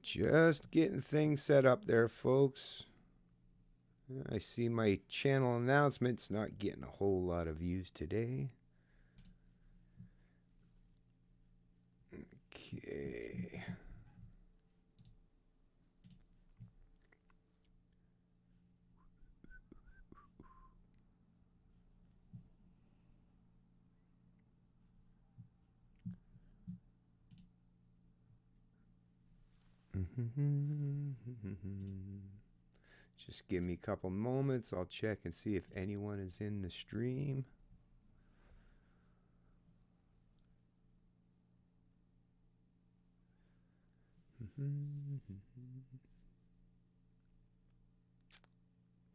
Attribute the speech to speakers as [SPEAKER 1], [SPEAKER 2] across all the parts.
[SPEAKER 1] Just getting things set up there, folks. I see my channel announcements not getting a whole lot of views today. Okay. Just give me a couple moments. I'll check and see if anyone is in the stream.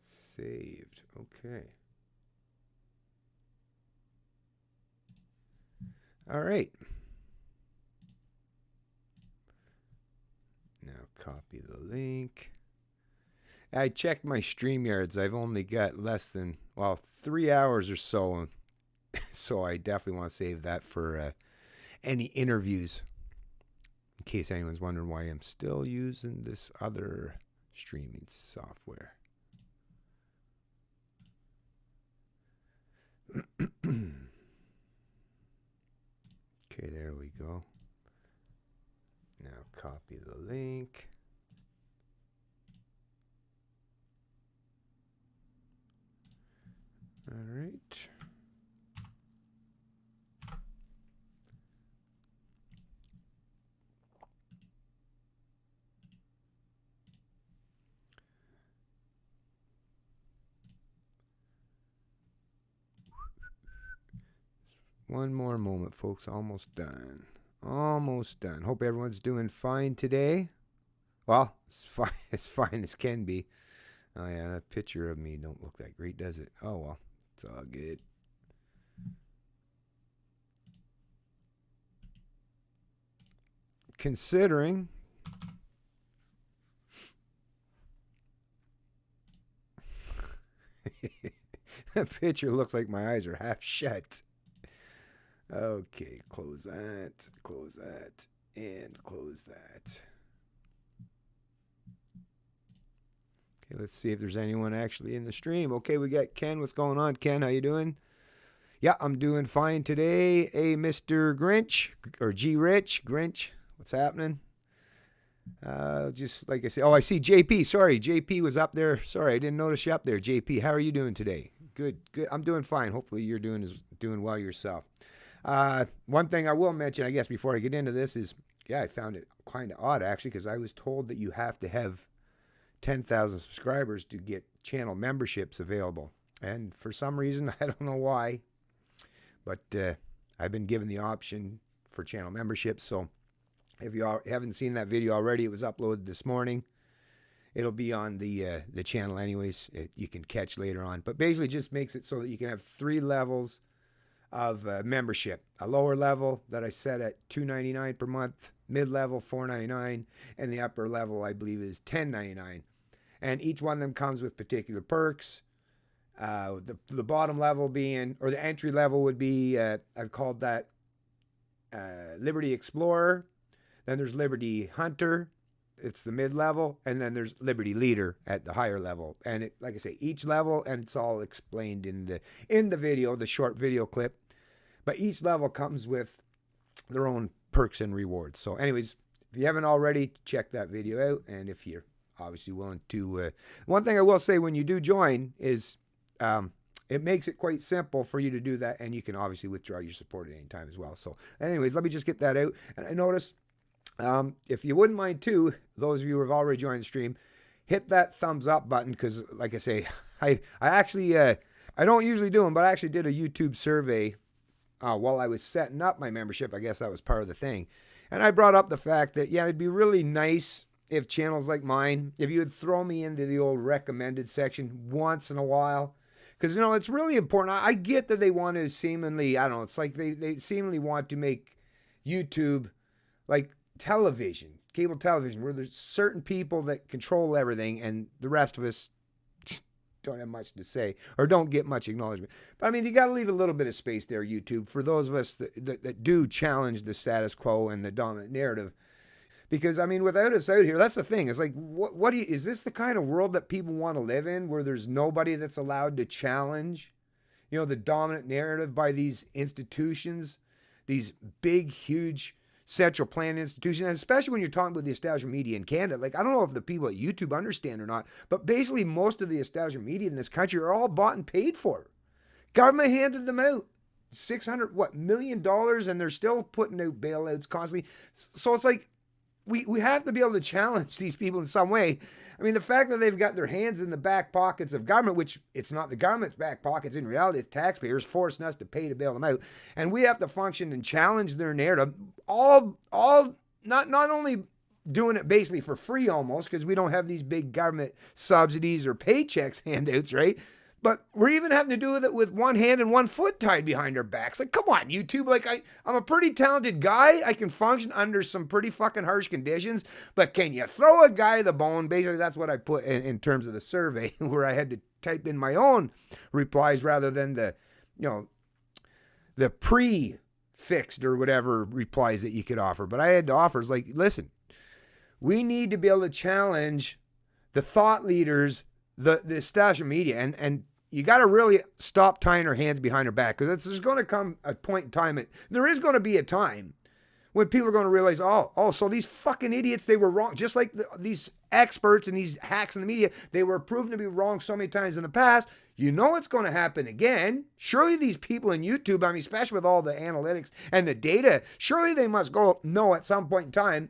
[SPEAKER 1] Saved. Okay. All right. Now copy the link. I checked my StreamYards. I've only got less than, 3 hours or so. So I definitely want to save that for any interviews. In case anyone's wondering why I'm still using this other streaming software. Okay, there we go. Now copy the link. All right. One more moment, folks. Almost done. Almost done. Hope everyone's doing fine today. Well, it's fine as fine as can be. Oh yeah, that picture of me don't look that great, does it? Oh well, it's all good. Considering that picture looks like my eyes are half shut. Okay, close that, and close that. Okay, let's see if there's anyone actually in the stream. Okay, we got Ken. What's going on, Ken? How you doing? Yeah, I'm doing fine today. Hey, Mr. Grinch, or G Rich, Grinch, what's happening? Just like I said, I see JP. Sorry, JP was up there. Sorry, I didn't notice you up there. JP, how are you doing today? Good. I'm doing fine. Hopefully you're doing well yourself. One thing I will mention, I guess, before I get into this is, I found it kind of odd, actually, because I was told that you have to have 10,000 subscribers to get channel memberships available. And for some reason, I don't know why, but I've been given the option for channel memberships. So if you haven't seen that video already, it was uploaded this morning. It'll be on the channel anyways. You can catch later on. But basically just makes it so that you can have 3 levels of membership. A lower level that I set at $2.99 per month, mid-level $4.99, and the upper level I believe is $10.99. And each one of them comes with particular perks. The bottom level being, or the entry level would be, I've called that Liberty Explorer. Then there's Liberty Hunter. It's the mid-level. And then there's Liberty Leader at the higher level. And it, like I say, each level, and it's all explained in the video, the short video clip. But each level comes with their own perks and rewards. So anyways, if you haven't already, check that video out. And if you're obviously willing to, one thing I will say when you do join is it makes it quite simple for you to do that. And you can obviously withdraw your support at any time as well. So anyways, let me just get that out. And I noticed, if you wouldn't mind too, those of you who have already joined the stream, hit that thumbs up button. Because like I say, I actually, I don't usually do them, but I actually did a YouTube survey while I was setting up my membership. I guess that was part of the thing. And I brought up the fact that, it'd be really nice if channels like mine, if you would throw me into the old recommended section once in a while. Because, it's really important. I get that they want to seemingly, I don't know, it's like they seemingly want to make YouTube like television, cable television, where there's certain people that control everything and the rest of us don't have much to say or don't get much acknowledgement. But I mean, you got to leave a little bit of space there, YouTube, for those of us that do challenge the status quo and the dominant narrative. Because, I mean, without us out here, that's the thing. It's like, what do you, is this the kind of world that people want to live in where there's nobody that's allowed to challenge, the dominant narrative by these institutions, these big, huge central plan institutions, and especially when you're talking about the establishment media in Canada. Like, I don't know if the people at YouTube understand or not, but basically most of the establishment media in this country are all bought and paid for. Government handed them out $600 million, and they're still putting out bailouts constantly. So it's like, we have to be able to challenge these people in some way. I mean, the fact that they've got their hands in the back pockets of government, which it's not the government's back pockets, in reality, it's taxpayers forcing us to pay to bail them out. And we have to function and challenge their narrative, all not only doing it basically for free almost, because we don't have these big government subsidies or paychecks handouts, right? But we're even having to do it with one hand and one foot tied behind our backs. Like, come on, YouTube. Like, I'm a pretty talented guy. I can function under some pretty fucking harsh conditions. But can you throw a guy the bone? Basically, that's what I put in terms of the survey, where I had to type in my own replies rather than the pre-fixed or whatever replies that you could offer. But I had to offer, it's like, listen, we need to be able to challenge the thought leaders, the establishment media, and you got to really stop tying our hands behind our back, because there's going to come a point in time, there is going to be a time when people are going to realize, oh, so these fucking idiots, they were wrong. Just like these experts and these hacks in the media, they were proven to be wrong so many times in the past. You know it's going to happen again. Surely these people in YouTube, I mean, especially with all the analytics and the data, surely they must know at some point in time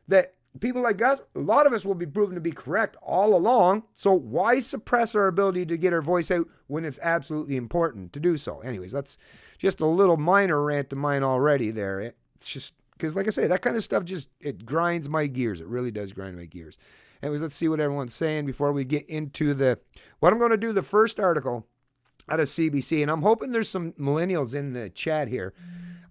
[SPEAKER 1] that people like us, a lot of us will be proven to be correct all along. So why suppress our ability to get our voice out when it's absolutely important to do so? Anyways, that's just a little minor rant of mine already there. It's just because, like I say, that kind of stuff it grinds my gears. It really does grind my gears. Anyways, let's see what everyone's saying before we get into what I'm going to do. The first article out of CBC, and I'm hoping there's some millennials in the chat here.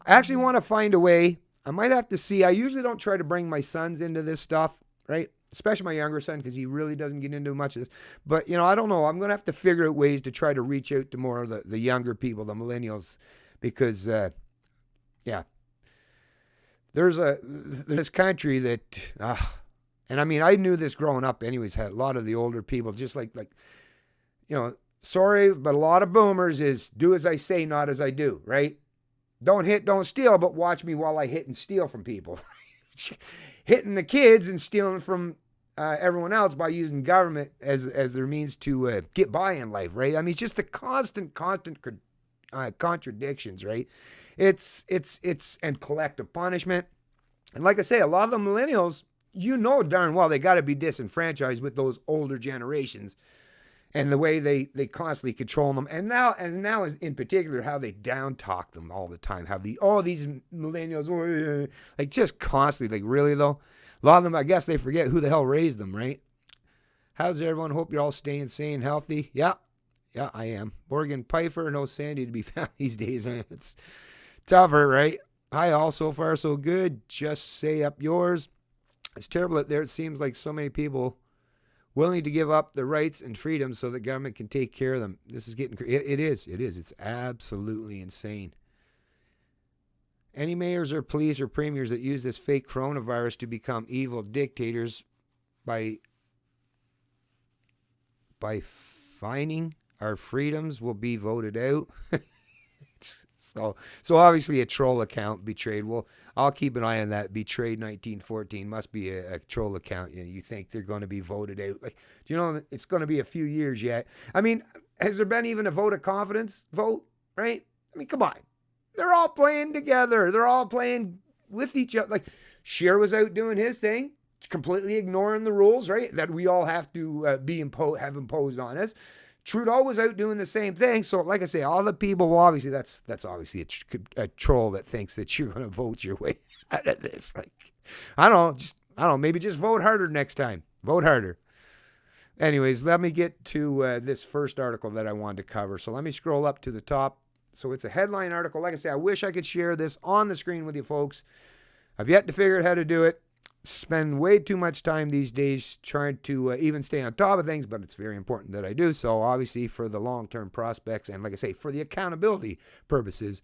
[SPEAKER 1] I actually want to find a way. I might have to see. I usually don't try to bring my sons into this stuff, right? Especially my younger son, because he really doesn't get into much of this. But, I don't know. I'm going to have to figure out ways to try to reach out to more of the younger people, the millennials, because, there's this country that, and I mean, I knew this growing up anyways, had a lot of the older people, just like, sorry, but a lot of boomers is do as I say, not as I do, right? Don't hit, don't steal, but watch me while I hit and steal from people. Hitting the kids and stealing from everyone else by using government as their means to get by in life, right? I mean, it's just the constant contradictions, right? It's and collective punishment. And like I say, a lot of the millennials, darn well, they got to be disenfranchised with those older generations. And the way they constantly control them, and now in particular, how they down talk them all the time. How these millennials, like just constantly, like really though, a lot of them, I guess they forget who the hell raised them, right? How's everyone? Hope you're all staying sane, healthy. Yeah, I am. Morgan Pfeiffer, no Sandy to be found these days. It's tougher, right? Hi, all. So far so good. Just say up yours. It's terrible out there. It seems like so many people willing to give up their rights and freedoms so the government can take care of them. This is getting it is. It's absolutely insane. Any mayors or police or premiers that use this fake coronavirus to become evil dictators by fining our freedoms will be voted out. So obviously a troll account betrayed. Well, I'll keep an eye on that. Betrayed 1914 must be a troll account. You think they're going to be voted out? Like, it's going to be a few years yet. I mean, has there been even a vote of confidence vote? Right? I mean, come on. They're all playing together. They're all playing with each other. Like, Scheer was out doing his thing, completely ignoring the rules, right? That we all have to have imposed on us. Trudeau was out doing the same thing. So, like I say, all the people, well, obviously, that's obviously a troll that thinks that you're going to vote your way out of this. Like, I don't know, maybe just vote harder next time. Vote harder. Anyways, let me get to this first article that I wanted to cover. So let me scroll up to the top. So it's a headline article. Like I say, I wish I could share this on the screen with you folks. I've yet to figure out how to do it. Spend way too much time these days trying to even stay on top of things, but it's very important that I do so, obviously, for the long-term prospects and, like I say, for the accountability purposes.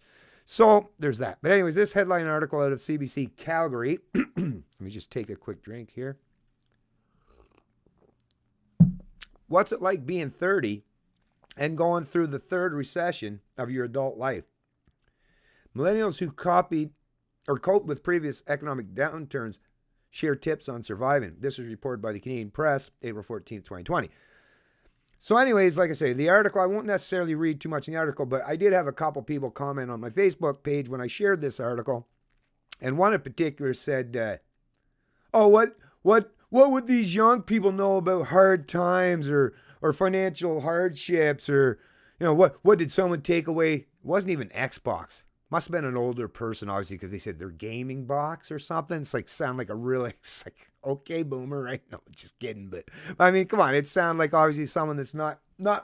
[SPEAKER 1] So there's that. But anyways, this headline article out of CBC Calgary. Let me just take a quick drink here. What's it like being 30 and going through the third recession of your adult life? Millennials who copied or coped with previous economic downturns share tips on surviving. This was reported by the Canadian Press, April 14th, 2020. So anyways, like I say, the article, I won't necessarily read too much in the article, but I did have a couple people comment on my Facebook page when I shared this article. And one in particular said, what would these young people know about hard times or financial hardships, or, what did someone take away? It wasn't even Xbox. Must have been an older person, obviously, because they said their gaming box or something. It's sound like a really, okay, boomer, right? No, just kidding. But I mean, come on. It sounds like obviously someone that's not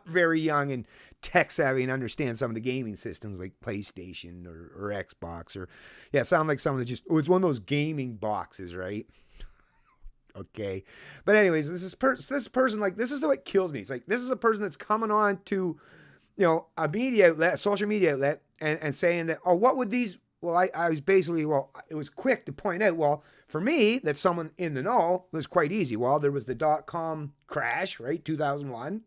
[SPEAKER 1] very young and tech savvy and understands some of the gaming systems like PlayStation or Xbox, or sound like someone that just, it's one of those gaming boxes, right? Okay. But anyways, this person, this is what kills me. It's this is a person that's coming on to, a media outlet, a social media outlet, and saying that, what would these, I was basically, it was quick to point out, for me, that someone in the know was quite easy. There was the .com crash, right, 2001.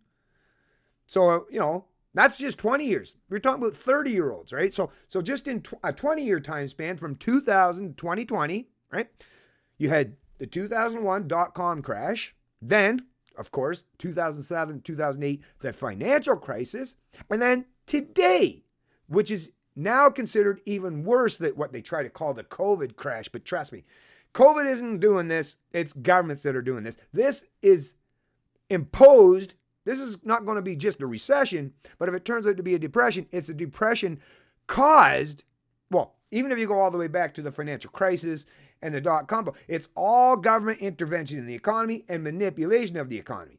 [SPEAKER 1] So, that's just 20 years. We're talking about 30-year-olds, right? So just in a 20-year time span from 2000 to 2020, right, you had the 2001 .com crash, then, of course, 2007, 2008, the financial crisis, and then today, which is now considered even worse than what they try to call the COVID crash. But trust me, COVID isn't doing this. It's governments that are doing this. This is imposed. This is not going to be just a recession, but if it turns out to be a depression, it's a depression caused, even if you go all the way back to the financial crisis and the .com, it's all government intervention in the economy and manipulation of the economy,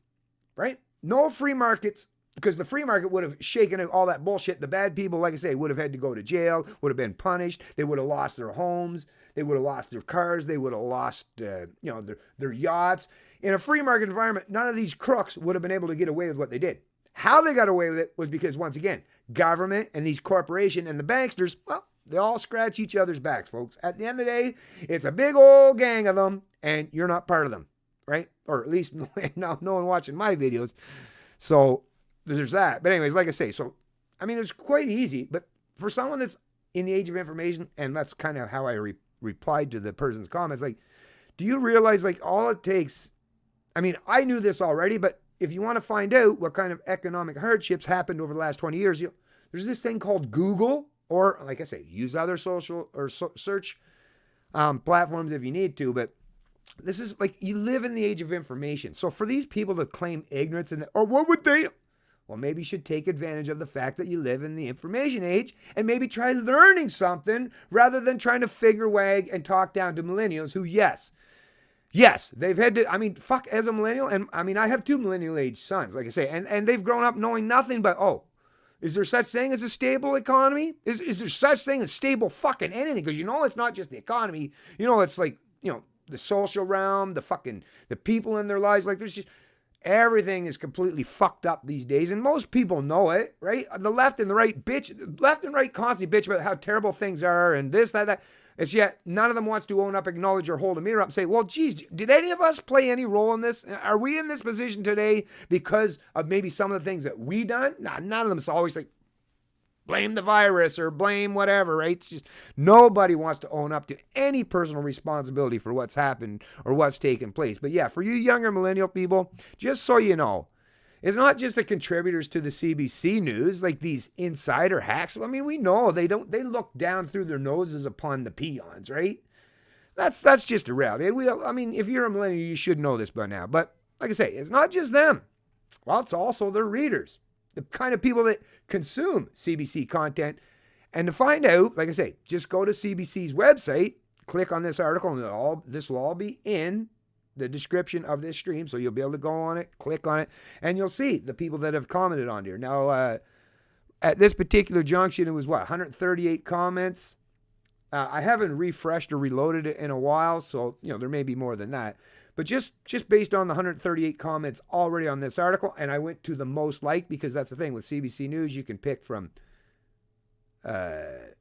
[SPEAKER 1] right? No free markets, because the free market would have shaken out all that bullshit. The bad people, like I say, would have had to go to jail, would have been punished. They would have lost their homes. They would have lost their cars. They would have lost, their yachts. In a free market environment, none of these crooks would have been able to get away with what they did. How they got away with it was because, once again, government and these corporations and the banksters, they all scratch each other's backs, folks. At the end of the day, it's a big old gang of them, and you're not part of them, right? Or at least no one watching my videos. So there's that. But anyways, like I say, so, it's quite easy. But for someone that's in the age of information, and that's kind of how I replied to the person's comments, do you realize, all it takes, I knew this already, but if you want to find out what kind of economic hardships happened over the last 20 years, there's this thing called Google, or, like I say, use other social or search platforms if you need to. But this is you live in the age of information. So for these people to claim ignorance what would they do? Well, maybe you should take advantage of the fact that you live in the information age and maybe try learning something rather than trying to figure wag and talk down to millennials who, yes, they've had to, fuck, as a millennial, and I have 2 millennial age sons, like I say, and they've grown up knowing nothing but, is there such thing as a stable economy? Is there such thing as stable fucking anything? Because it's not just the economy. It's the social realm, the people in their lives. There's just, everything is completely fucked up these days. And most people know it, right? The left and the right left and right constantly bitch about how terrible things are and this, that. It's yet none of them wants to own up, acknowledge, or hold a mirror up and say, well, geez, did any of us play any role in this? Are we in this position today because of maybe some of the things that we done? Nah, none of them. It's always blame the virus or blame whatever, right? It's just nobody wants to own up to any personal responsibility for what's happened or what's taken place. But for you younger millennial people, just so you know, it's not just the contributors to the CBC News, these insider hacks. We know they look down through their noses upon the peons, right? That's just a reality. If you're a millennial, you should know this by now. But like I say, it's not just them. Well, it's also their readers, the kind of people that consume CBC content. And to find out, like I say, just go to CBC's website, click on this article, and this will all be in the description of this stream, so you'll be able to go on it, click on it, and you'll see the people that have commented on here. Now, at this particular junction, it was 138 comments. I haven't refreshed or reloaded it in a while, so there may be more than that. But just based on the 138 comments already on this article, and I went to the most liked, because that's the thing with CBC News, you can pick from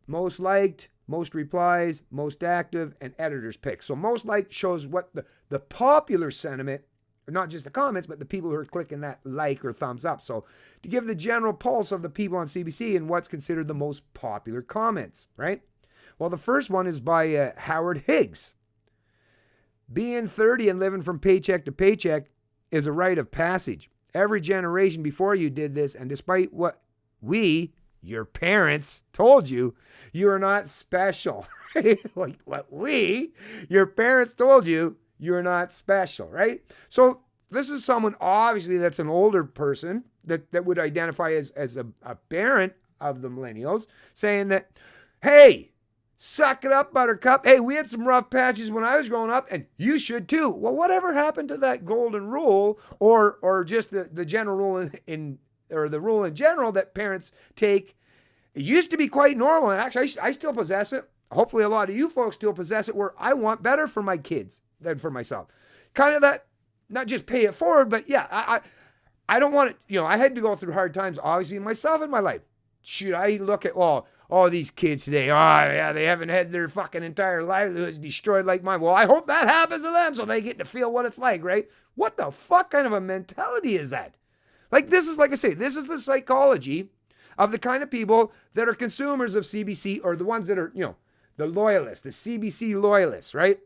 [SPEAKER 1] most liked, most replies, most active, and editor's pick. So most liked shows what the popular sentiment, not just the comments, but the people who are clicking that like or thumbs up. So to give the general pulse of the people on CBC and what's considered the most popular comments, right? Well, the first one is by Howard Higgs. Being 30 and living from paycheck to paycheck is a rite of passage. Every generation before you did this, and despite what we, your parents, told you, you are not special. Like what we, your parents told you, you're not special, right? So this is someone, obviously, that's an older person that would identify as a parent of the millennials, saying that, hey, suck it up, buttercup. Hey, we had some rough patches when I was growing up, and you should too. Well, whatever happened to that golden rule, or just the general rule or the rule in general that parents take? It used to be quite normal, and actually, I still possess it. Hopefully, a lot of you folks still possess it, where I want better for my kids than for myself. Kind of that, not just pay it forward, but yeah, I don't want it. I had to go through hard times, obviously, myself in my life. Should I look at, all these kids today, yeah, they haven't had their fucking entire livelihoods destroyed like mine. Well, I hope that happens to them so they get to feel what it's like, right? What the fuck kind of a mentality is that? Like, this is, like I say, this is the psychology of the kind of people that are consumers of CBC, or the ones that are, the loyalists, the CBC loyalists, right?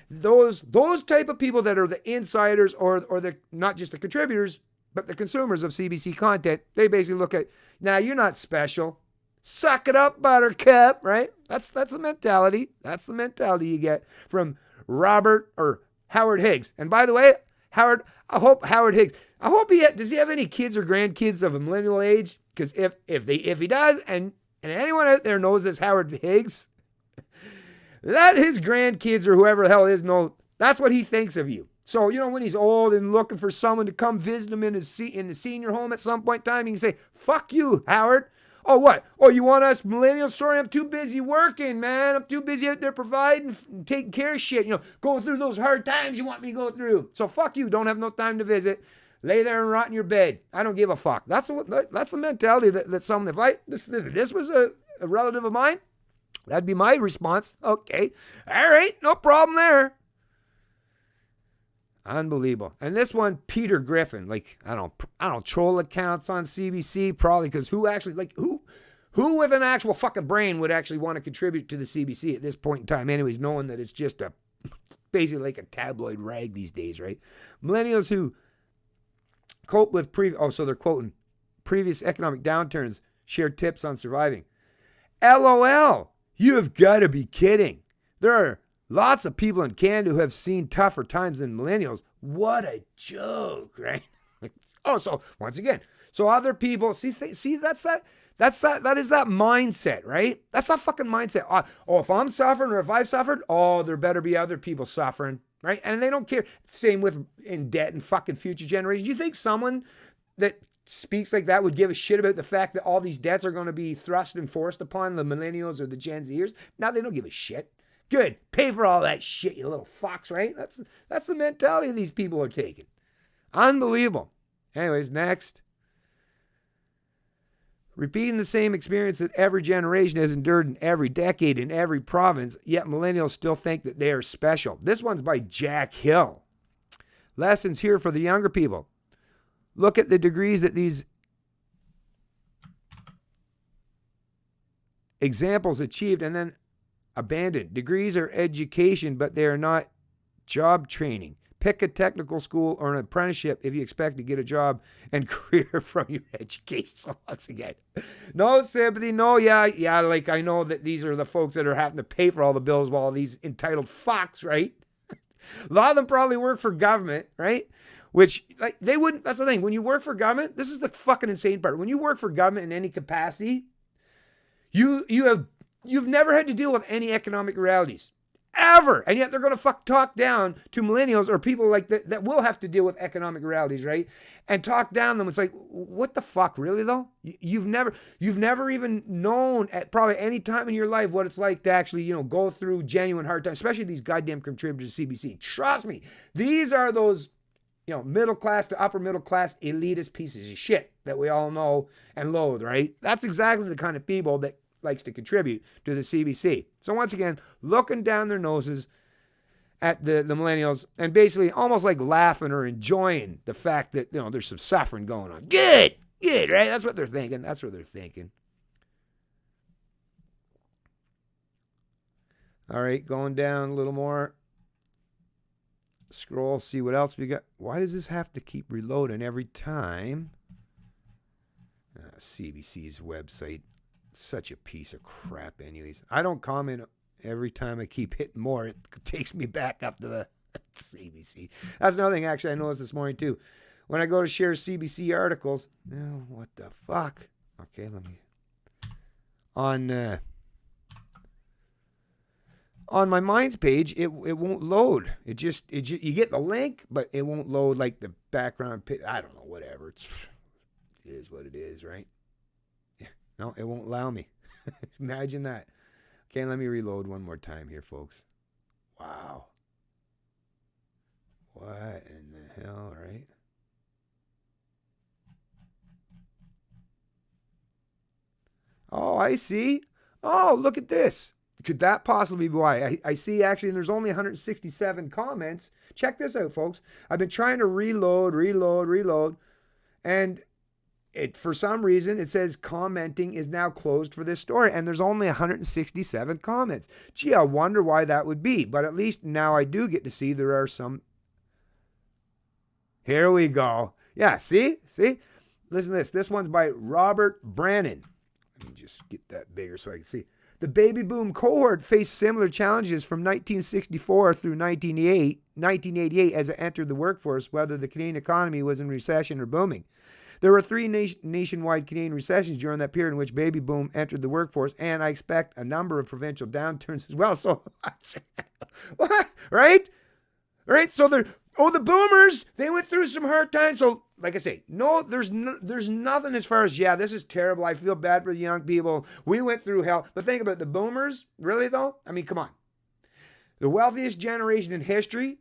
[SPEAKER 1] Those type of people that are the insiders or the, not just the contributors, but the consumers of CBC content. They basically look at, now you're not special. Suck it up, buttercup, right? That's the mentality. That's the mentality you get from Howard Higgs. And by the way, Howard Higgs, does he have any kids or grandkids of a millennial age? Because if he does, and anyone out there knows this Howard Higgs, let his grandkids or whoever the hell is know that's what he thinks of you. So, when he's old and looking for someone to come visit him in the senior home at some point in time, he can say, fuck you, Howard. Oh, what? Oh, you want us millennials? Sorry, I'm too busy working, man. I'm too busy out there providing and taking care of shit. Going through those hard times you want me to go through. So fuck you. Don't have no time to visit. Lay there and rot in your bed. I don't give a fuck. That's the mentality that someone, if this was a relative of mine, that'd be my response. Okay. All right. No problem there. Unbelievable. And this one, Peter Griffin, I don't troll accounts on CBC, probably because who with an actual fucking brain would actually want to contribute to the CBC at this point in time, anyways, knowing that it's just basically like a tabloid rag these days, right? Millennials who cope with they're quoting previous economic downturns, share tips on surviving. LOL, you have got to be kidding. There are lots of people in Canada who have seen tougher times than millennials. What a joke, right? So once again, other people see that is that mindset, right? That's that fucking mindset. If I'm suffering or if I've suffered, there better be other people suffering, right? And they don't care. Same with in debt and fucking future generations. You think someone that speaks like that would give a shit about the fact that all these debts are going to be thrust and forced upon the millennials or the Gen Zers? No, they don't give a shit. Good. Pay for all that shit, you little fox, right? That's the mentality these people are taking. Unbelievable. Anyways, next. Repeating the same experience that every generation has endured in every decade in every province, yet millennials still think that they are special. This one's by Jack Hill. Lessons here for the younger people. Look at the degrees that these examples achieved and then abandoned. Degrees are education, but they are not job training. Pick a technical school or an apprenticeship if you expect to get a job and career from your education. So once again, no sympathy, no, yeah, like I know that these are the folks that are having to pay for all the bills while these entitled fucks, right? A lot of them probably work for government, right? Which, they wouldn't, that's the thing. When you work for government, this is the fucking insane part. When you work for government in any capacity, you've never had to deal with any economic realities. Ever. And yet they're going to talk down to millennials or people like that will have to deal with economic realities, right? And talk down them. It's like, what the fuck, really though? You've never even known at probably any time in your life what it's like to actually, go through genuine hard times, especially these goddamn contributors to CBC. Trust me, these are those, middle class to upper middle class elitist pieces of shit that we all know and loathe, right? That's exactly the kind of people that, likes to contribute to the CBC. So once again, looking down their noses at the millennials and basically almost like laughing or enjoying the fact that, there's some suffering going on. Good, right? That's what they're thinking. All right, going down a little more. Scroll, see what else we got. Why does this have to keep reloading every time? CBC's website, such a piece of crap anyways. I don't comment every time I keep hitting more. It takes me back up to the CBC. That's another thing actually I noticed this morning too. When I go to share CBC articles, what the fuck? Okay, let me... On my Minds page, it won't load. It just you get the link, but it won't load like the background. I don't know, whatever. It is what it is, right? Yeah. No, it won't allow me. Imagine that. Okay, let me reload one more time here, folks. Wow. What in the hell, right? Oh, I see. Oh, look at this. Could that possibly be why? I see actually there's only 167 comments. Check this out, folks. I've been trying to reload. And for some reason, it says commenting is now closed for this story. And there's only 167 comments. Gee, I wonder why that would be. But at least now I do get to see there are some. Here we go. Yeah, see? Listen to this. This one's by Robert Brannon. Let me just get that bigger so I can see. The baby boom cohort faced similar challenges from 1964 through 1988 as it entered the workforce, whether the Canadian economy was in recession or booming. There were three nationwide Canadian recessions during that period in which baby boom entered the workforce, and I expect a number of provincial downturns as well. So, what? Right? So the boomers, they went through some hard times. So, like I say, no, there's nothing as far as, this is terrible. I feel bad for the young people. We went through hell. But think about the boomers, really though? I mean, come on. The wealthiest generation in history.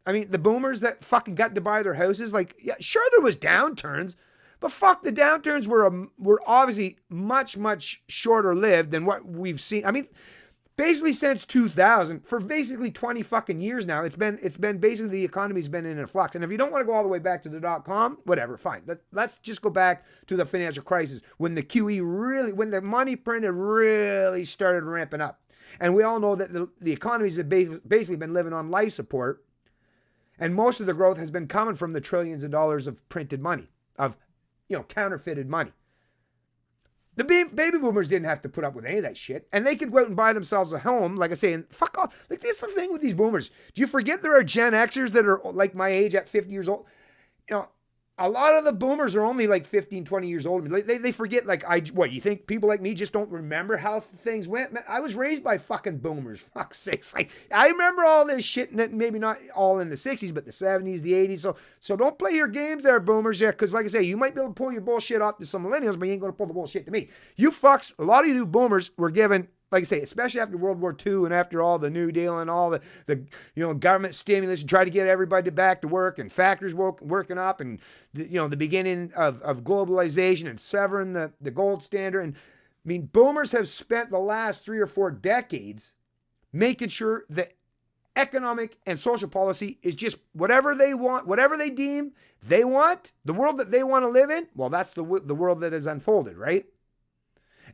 [SPEAKER 1] I mean, the boomers that fucking got to buy their houses, sure there was downturns, but fuck, the downturns were obviously much, much shorter lived than what we've seen. I mean, basically since 2000, for basically 20 fucking years now, it's been basically the economy's been in a flux. And if you don't want to go all the way back to the .com, whatever, fine. Let's just go back to the financial crisis when the when the money printed really started ramping up. And we all know that the economies have basically been living on life support. And most of the growth has been coming from the trillions of dollars of printed money, of, counterfeited money. The baby boomers didn't have to put up with any of that shit. And they could go out and buy themselves a home, like I say, and fuck off. Like, this is the thing with these boomers. Do you forget there are Gen Xers that are like my age at 50 years old? A lot of the boomers are only like 15, 20 years old. They forget, you think people like me just don't remember how things went? Man, I was raised by fucking boomers, fuck's sakes. I remember all this shit, and maybe not all in the 60s, but the 70s, the 80s. So don't play your games there, boomers, because like I say, you might be able to pull your bullshit off to some millennials, but you ain't going to pull the bullshit to me. You fucks, a lot of you boomers were given, like I say, especially after World War II and after all the New Deal and all the government stimulus and try to get everybody back to work and factories working up and the beginning of globalization and severing the gold standard. And I mean, boomers have spent the last 3 or 4 decades making sure that economic and social policy is just whatever they want, whatever they deem they want, the world that they want to live in. Well, that's the world that has unfolded, right?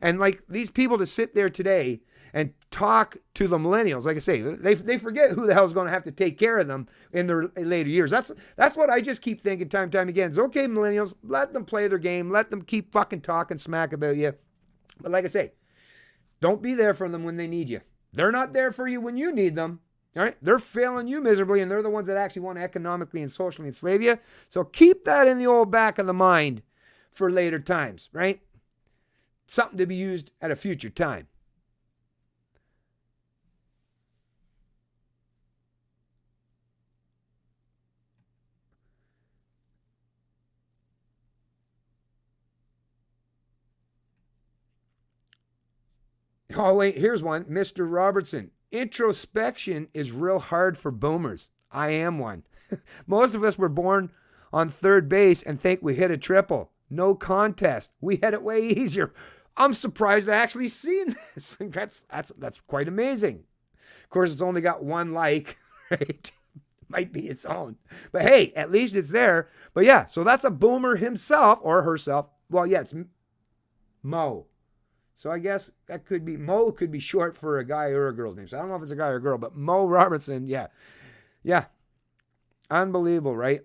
[SPEAKER 1] And like these people to sit there today and talk to the millennials, like I say, they forget who the hell is going to have to take care of them in their later years. That's what I just keep thinking time and time again. It's okay, millennials, let them play their game. Let them keep fucking talking smack about you. But like I say, don't be there for them when they need you. They're not there for you when you need them. All right? They're failing you miserably, and they're the ones that actually want to economically and socially enslave you. So keep that in the old back of the mind for later times, right? Something to be used at a future time. Oh, wait, here's one. Mr. Robertson. Introspection is real hard for boomers. I am one. Most of us were born on third base and think we hit a triple. No contest. We had it way easier. I'm surprised I actually seen this. That's quite amazing. Of course, it's only got one like, right? Might be its own. But hey, at least it's there. But yeah, so that's a boomer himself or herself. Well, yeah, it's Mo. So I guess that could be, Mo could be short for a guy or a girl's name. So I don't know if it's a guy or a girl, but Mo Robertson, yeah. Yeah. Unbelievable, right?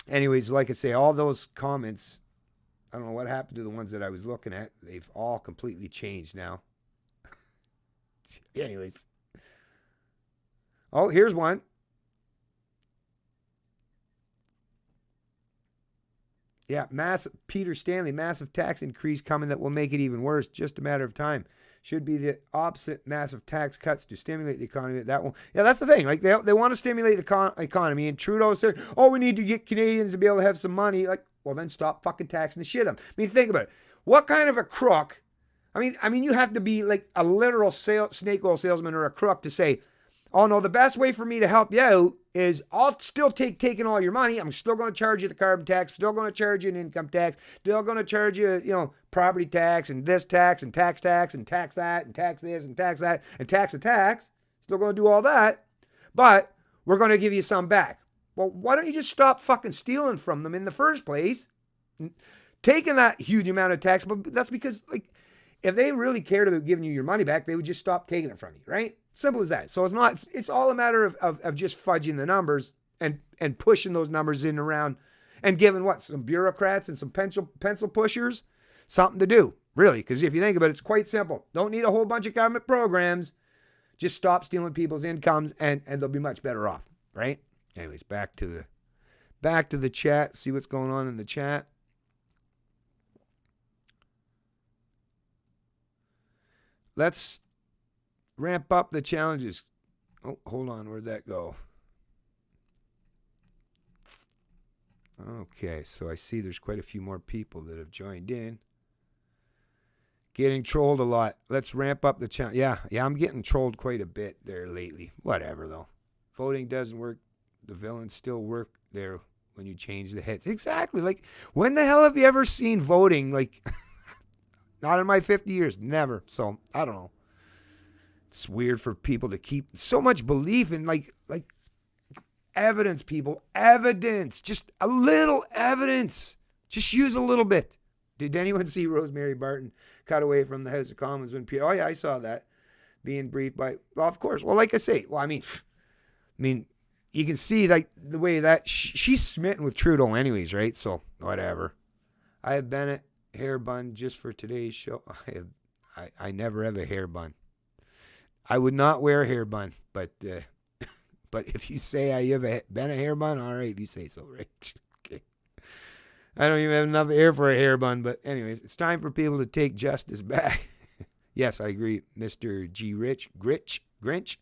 [SPEAKER 1] Anyways, like I say, all those comments, I don't know what happened to the ones that I was looking at. They've all completely changed now. Anyways. Oh, here's one. Yeah, Peter Stanley, massive tax increase coming that will make it even worse. Just a matter of time. Should be the opposite, massive tax cuts to stimulate the economy. That won't. Yeah, that's the thing. Like they want to stimulate the economy, and Trudeau said, "Oh, we need to get Canadians to be able to have some money." Like, well, then stop fucking taxing the shit out of them. I mean, think about it. What kind of a crook? I mean, you have to be like a literal snake oil salesman or a crook to say, "Oh no, the best way for me to help you out is I'll still taking all your money. I'm still going to charge you the carbon tax, still going to charge you an income tax, still going to charge you, property tax and this tax and tax and tax that and tax this and tax that and tax the tax. Still going to do all that, but we're going to give you some back." Well, why don't you just stop fucking stealing from them in the first place? Taking that huge amount of tax, but that's because, like, if they really cared about giving you your money back, they would just stop taking it from you, right? Simple as that. So it's all a matter of just fudging the numbers and pushing those numbers in around and giving some bureaucrats and some pencil pushers something to do, really. Because if you think about it, it's quite simple. Don't need a whole bunch of government programs. Just stop stealing people's incomes and they'll be much better off, right? Anyways, back to the chat. See what's going on in the chat. Let's ramp up the challenges. Oh, hold on. Where'd that go? Okay, so I see there's quite a few more people that have joined in. Getting trolled a lot. Let's ramp up the challenge. Yeah, I'm getting trolled quite a bit there lately. Whatever, though. Voting doesn't work. The villains still work there when you change the heads. Exactly. Like, when the hell have you ever seen voting? Like, not in my 50 years. Never. So, I don't know. It's weird for people to keep so much belief in, like evidence, people. Evidence. Just a little evidence. Just use a little bit. Did anyone see Rosemary Barton cut away from the House of Commons when Peter? Oh, yeah, I saw that. Being briefed by, well, of course. Well, like I say, I mean, you can see like the way that she's smitten with Trudeau anyways, right? So whatever. I have Bennett hair bun just for today's show. I never have a hair bun. I would not wear a hair bun, but if you say I have been a hair bun, all right, you say so, right? Okay. I don't even have enough hair for a hair bun, but anyways, it's time for people to take justice back. Yes, I agree, Mr. G. Grinch.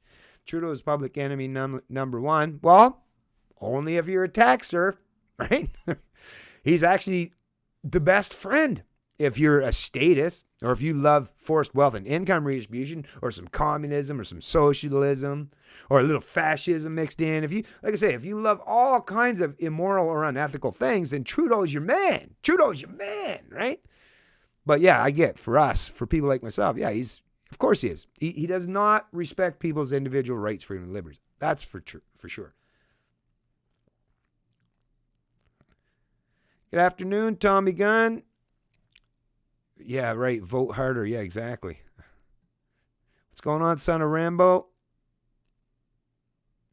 [SPEAKER 1] Trudeau's public enemy number one. Well, only if you're a taxer, right? He's actually the best friend. If you're a statist, or if you love forced wealth and income redistribution, or some communism, or some socialism, or a little fascism mixed in, if you love all kinds of immoral or unethical things, then Trudeau's your man. Trudeau's your man, right? But yeah, I get, for people like myself, yeah, of course he is. He does not respect people's individual rights, freedom, and liberties. That's for sure. Good afternoon, Tommy Gunn. Yeah, right. Vote harder. Yeah, exactly. What's going on, son of Rambo?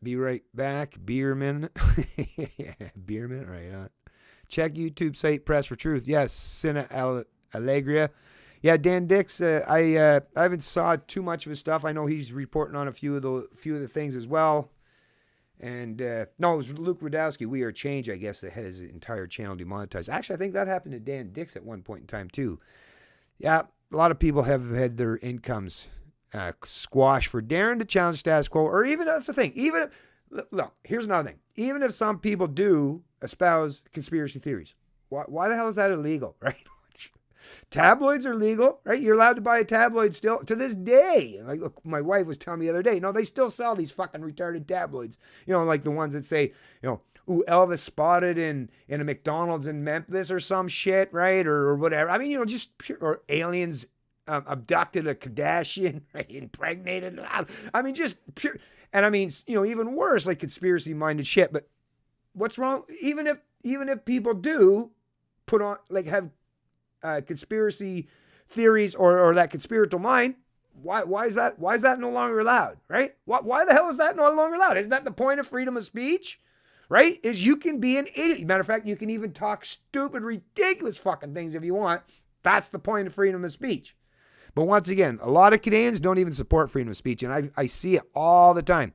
[SPEAKER 1] Be right back. Beer minute. Yeah, beer minute. Right on. Check YouTube site, Press for Truth. Yes, Sina Allegria. Yeah, Dan Dix. I haven't saw too much of his stuff. I know he's reporting on a few of the things as well. And no, it was Luke Radowski. We Are Change, I guess, that had his entire channel demonetized. Actually, I think that happened to Dan Dix at one point in time too. Yeah, a lot of people have had their incomes squashed for daring to challenge status quo, or even, that's the thing, even if, look, here's another thing. Even if some people do espouse conspiracy theories, why the hell is that illegal, right? Tabloids are legal, right? You're allowed to buy a tabloid still to this day. Like, look, my wife was telling me the other day, no, they still sell these fucking retarded tabloids. Like the ones that say, Elvis spotted in a McDonald's in Memphis or some shit, right? Or whatever. I mean, just pure, or aliens abducted a Kardashian, right? Impregnated. I mean, just pure. And I mean, even worse, like conspiracy-minded shit. But what's wrong? Even if people do put on, like, have conspiracy theories or that conspiratorial mind, why is that no longer allowed, right? Why the hell is that no longer allowed? Isn't that the point of freedom of speech, right? Is you can be an idiot. Matter of fact, you can even talk stupid, ridiculous fucking things if you want. That's the point of freedom of speech. But once again, a lot of Canadians don't even support freedom of speech, and I see it all the time.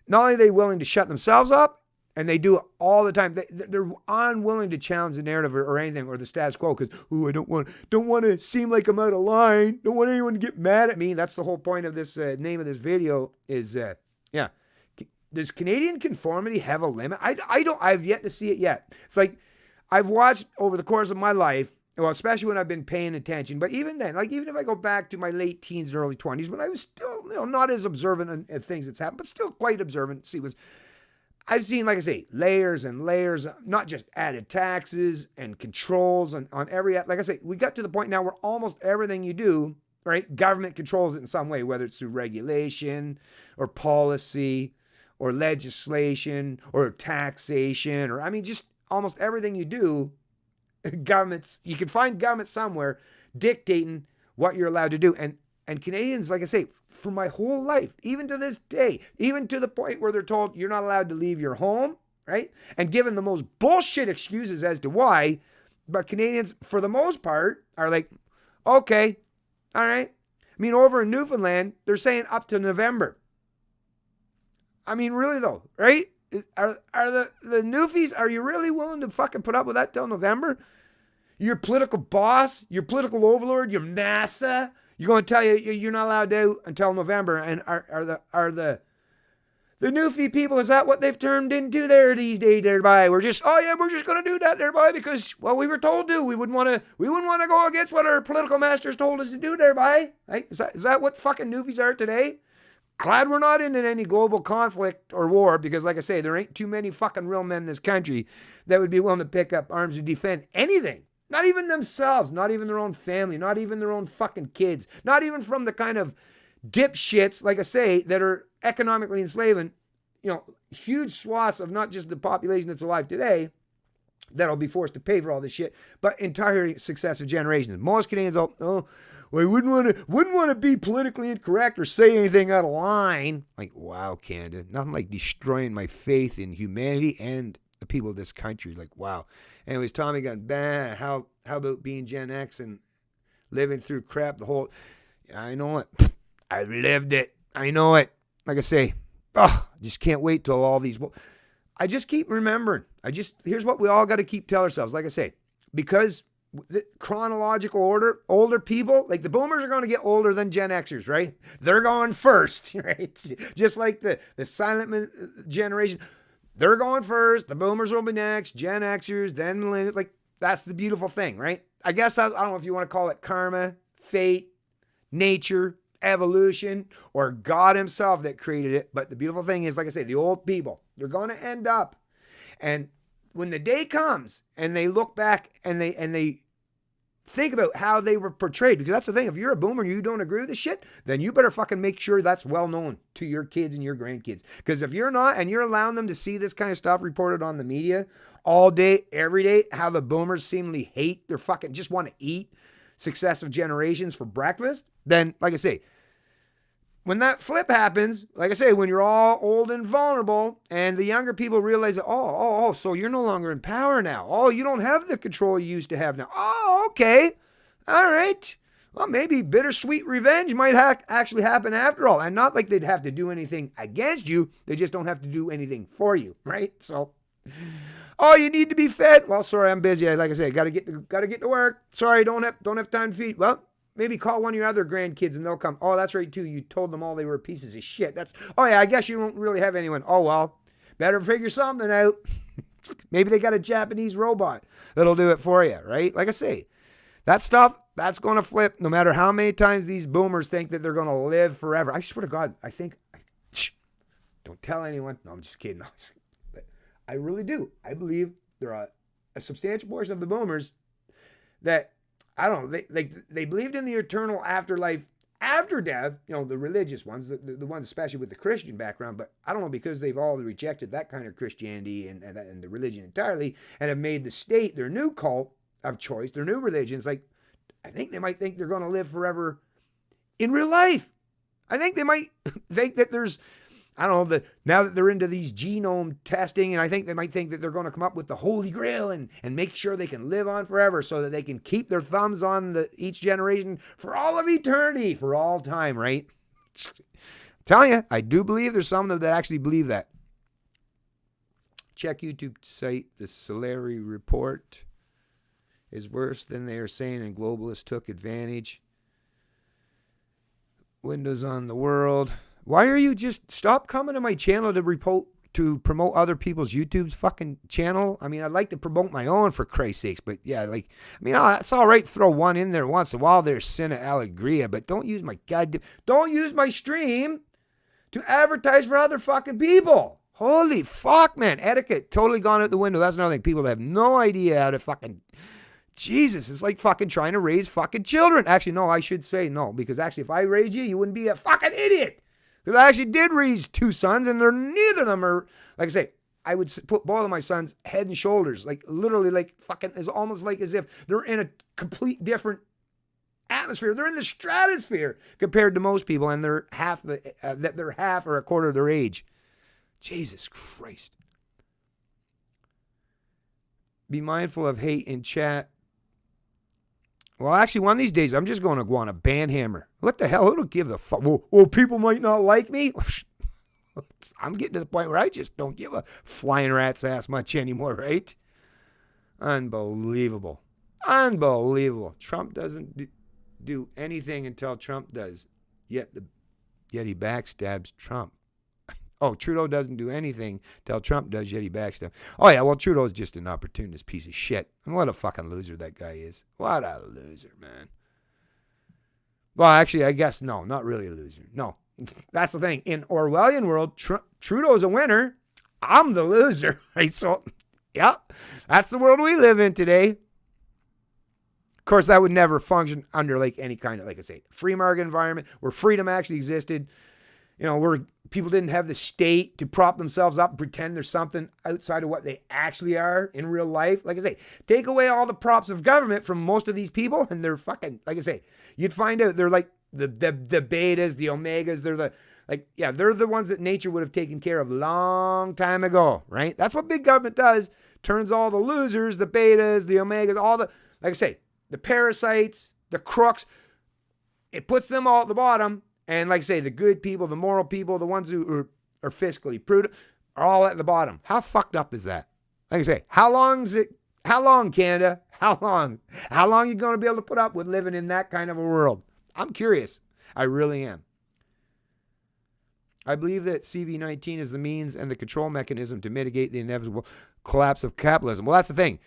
[SPEAKER 1] Not only are they willing to shut themselves up, and they do it all the time. They're unwilling to challenge the narrative or anything or the status quo because, I don't want to seem like I'm out of line. Don't want anyone to get mad at me. That's the whole point of this name of this video is, does Canadian Conformity have a limit? I've yet to see it yet. It's like I've watched over the course of my life, well, especially when I've been paying attention, but even then, like even if I go back to my late teens and early 20s when I was still, not as observant of things that's happened, but still quite observant. I've seen, like I say, layers and layers, not just added taxes and controls on every, like I say, we got to the point now where almost everything you do, right, government controls it in some way, whether it's through regulation or policy or legislation or taxation or, I mean, just almost everything you do, you can find government somewhere dictating what you're allowed to do. And Canadians, like I say, for my whole life, even to this day, even to the point where they're told you're not allowed to leave your home, right? And given the most bullshit excuses as to why, but Canadians, for the most part, are like, okay, all right. I mean, over in Newfoundland, they're saying up to November. I mean, really though, right? Are the Newfies, are you really willing to fucking put up with that till November? Your political boss, your political overlord, your massa, you're going to tell you you're not allowed to until November. And are the Newfie people, is that what they've turned into there these days thereby? We're just going to do that thereby because, well, we were told to. We wouldn't want to go against what our political masters told us to do thereby. Right? Is that what fucking Newfies are today? Glad we're not in any global conflict or war because, like I say, there ain't too many fucking real men in this country that would be willing to pick up arms to defend anything. Not even themselves, not even their own family, not even their own fucking kids, not even from the kind of dipshits, like I say, that are economically enslaving, huge swaths of not just the population that's alive today that'll be forced to pay for all this shit, but entire successive generations. Most Canadians we wouldn't want to be politically incorrect or say anything out of line. Like, wow, Canada, nothing like destroying my faith in humanity and the people of this country. Like, wow. Anyways, Tommy got bad. How about being Gen X and living through crap the whole... I know it. I've lived it. I know it. Like I say, just can't wait till all these... I just keep remembering. Here's what we all got to keep telling ourselves. Like I say, because the chronological order, older people, like the boomers are going to get older than Gen Xers, right? They're going first, right? Just like the silent generation... They're going first. The boomers will be next. Gen Xers, then millennials. Like, that's the beautiful thing, right? I guess I don't know if you want to call it karma, fate, nature, evolution, or God himself that created it. But the beautiful thing is, like I say, the old people, they're going to end up. And when the day comes and they look back and they think about how they were portrayed, because that's the thing. If you're a boomer and you don't agree with this shit, then you better fucking make sure that's well known to your kids and your grandkids. Because if you're not, and you're allowing them to see this kind of stuff reported on the media all day, every day, how the boomers seemingly hate, they're fucking just want to eat successive generations for breakfast, then, like I say, when that flip happens, like I say, when you're all old and vulnerable and the younger people realize that, so you're no longer in power now. Oh, you don't have the control you used to have now. Oh, okay. All right. Well, maybe bittersweet revenge might actually happen after all. And not like they'd have to do anything against you. They just don't have to do anything for you, right? So, you need to be fed. Well, sorry, I'm busy. Like I said, got to get to work. Sorry, don't have time to feed. Well, maybe call one of your other grandkids and they'll come. Oh, that's right too. You told them all they were pieces of shit. I guess you won't really have anyone. Oh, well, better figure something out. Maybe they got a Japanese robot that'll do it for you, right? Like I say, that stuff, that's going to flip no matter how many times these boomers think that they're going to live forever. I swear to God, don't tell anyone. No, I'm just kidding. I really do. I believe there are a substantial portion of the boomers that, I don't know, they believed in the eternal afterlife after death, the religious ones, the ones especially with the Christian background, but I don't know, because they've all rejected that kind of Christianity and the religion entirely and have made the state their new cult of choice, their new religion. It's like, I think they might think they're going to live forever in real life. I think they might think that there's, I don't know, now that they're into these genome testing, and I think they might think that they're going to come up with the Holy Grail and make sure they can live on forever so that they can keep their thumbs on each generation for all of eternity, for all time, right? I'm telling you, I do believe there's some that actually believe that. Check YouTube site, the Solari report is worse than they are saying, and globalists took advantage. Windows on the world. Why are you just stop coming to my channel to promote other people's YouTube's fucking channel? I mean, I'd like to promote my own, for Christ's sakes, but yeah, it's all right to throw one in there once in a while. There's Sina Alegria, but don't use my stream to advertise for other fucking people. Holy fuck, man. Etiquette totally gone out the window. That's another thing. People have no idea how to fucking, Jesus, it's like fucking trying to raise fucking children. Actually, no, I should say no, because actually if I raised you, you wouldn't be a fucking idiot. Because I actually did raise 2 sons, and neither of them are, like I say, I would put both of my sons head and shoulders, like literally, like fucking, it's almost like as if they're in a complete different atmosphere. They're in the stratosphere compared to most people, and they're half or a quarter of their age. Jesus Christ. Be mindful of hate in chat. Well, actually, one of these days, I'm just going to go on a banhammer. What the hell? It'll give the fuck. Well, people might not like me. I'm getting to the point where I just don't give a flying rat's ass much anymore, right? Unbelievable. Unbelievable. Trump doesn't do anything until Trump does. Yet he backstabs Trump. Oh, Trudeau doesn't do anything till Trump does, yet he backstabs. Oh, yeah, well, Trudeau's just an opportunist piece of shit. And what a fucking loser that guy is. What a loser, man. Well, actually, I guess, no, not really a loser. No, that's the thing. In Orwellian world, Trudeau's a winner. I'm the loser. Right? So, yeah, that's the world we live in today. Of course, that would never function under like any kind of, like I say, free market environment where freedom actually existed. Where people didn't have the state to prop themselves up and pretend there's something outside of what they actually are in real life. Like I say, take away all the props of government from most of these people, and they're fucking, like I say, you'd find out they're like the betas, the omegas. They're the ones that nature would have taken care of long time ago, right? That's what big government does. Turns all the losers, the betas, the omegas, all the, like I say, the parasites, the crooks, it puts them all at the bottom. And like I say, the good people, the moral people, the ones who are fiscally prudent are all at the bottom. How fucked up is that? Like I say, how long, Canada? How long? How long are you going to be able to put up with living in that kind of a world? I'm curious. I really am. I believe that CV-19 is the means and the control mechanism to mitigate the inevitable collapse of capitalism. Well, that's the thing.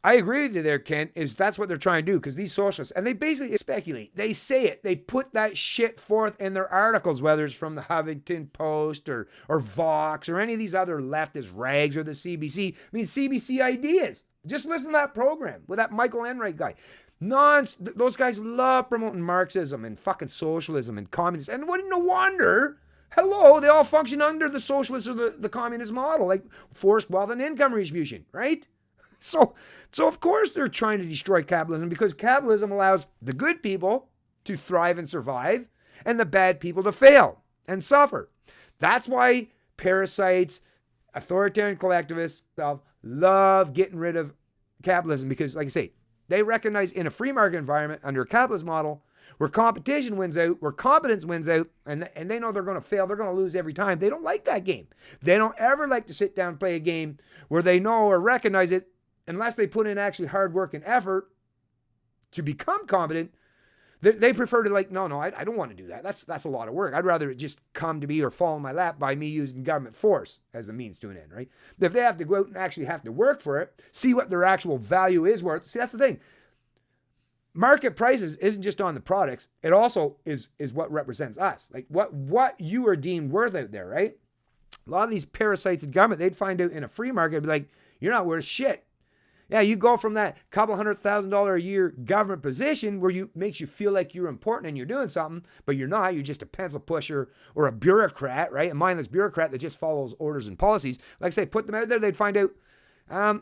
[SPEAKER 1] I agree with you there, Ken, that's what they're trying to do, because these socialists, and they basically speculate. They say it. They put that shit forth in their articles, whether it's from the Huffington Post or Vox or any of these other leftist rags or the CBC. I mean, CBC Ideas. Just listen to that program with that Michael Enright guy. Those guys love promoting Marxism and fucking socialism and communism. And no wonder, hello, they all function under the socialist or the communist model, like forced wealth and income redistribution, right? So of course they're trying to destroy capitalism, because capitalism allows the good people to thrive and survive and the bad people to fail and suffer. That's why parasites, authoritarian collectivists love getting rid of capitalism, because, like I say, they recognize in a free market environment under a capitalist model where competition wins out, where competence wins out, and they know they're going to fail, they're going to lose every time. They don't like that game. They don't ever like to sit down and play a game where they know or recognize it, unless they put in actually hard work and effort to become competent. They prefer to no, I don't want to do that. That's a lot of work. I'd rather it just come to me or fall in my lap by me using government force as a means to an end, right? But if they have to go out and actually have to work for it, see what their actual value is worth. See, that's the thing. Market prices isn't just on the products. It also is what represents us. Like what you are deemed worth out there, right? A lot of these parasites in government, they'd find out in a free market, they'd be like, you're not worth shit. Yeah, you go from that couple $100,000 a year government position where you makes you feel like you're important and you're doing something, but you're not. You're just a pencil pusher or a bureaucrat, right? A mindless bureaucrat that just follows orders and policies. Like I say, put them out there, they'd find out,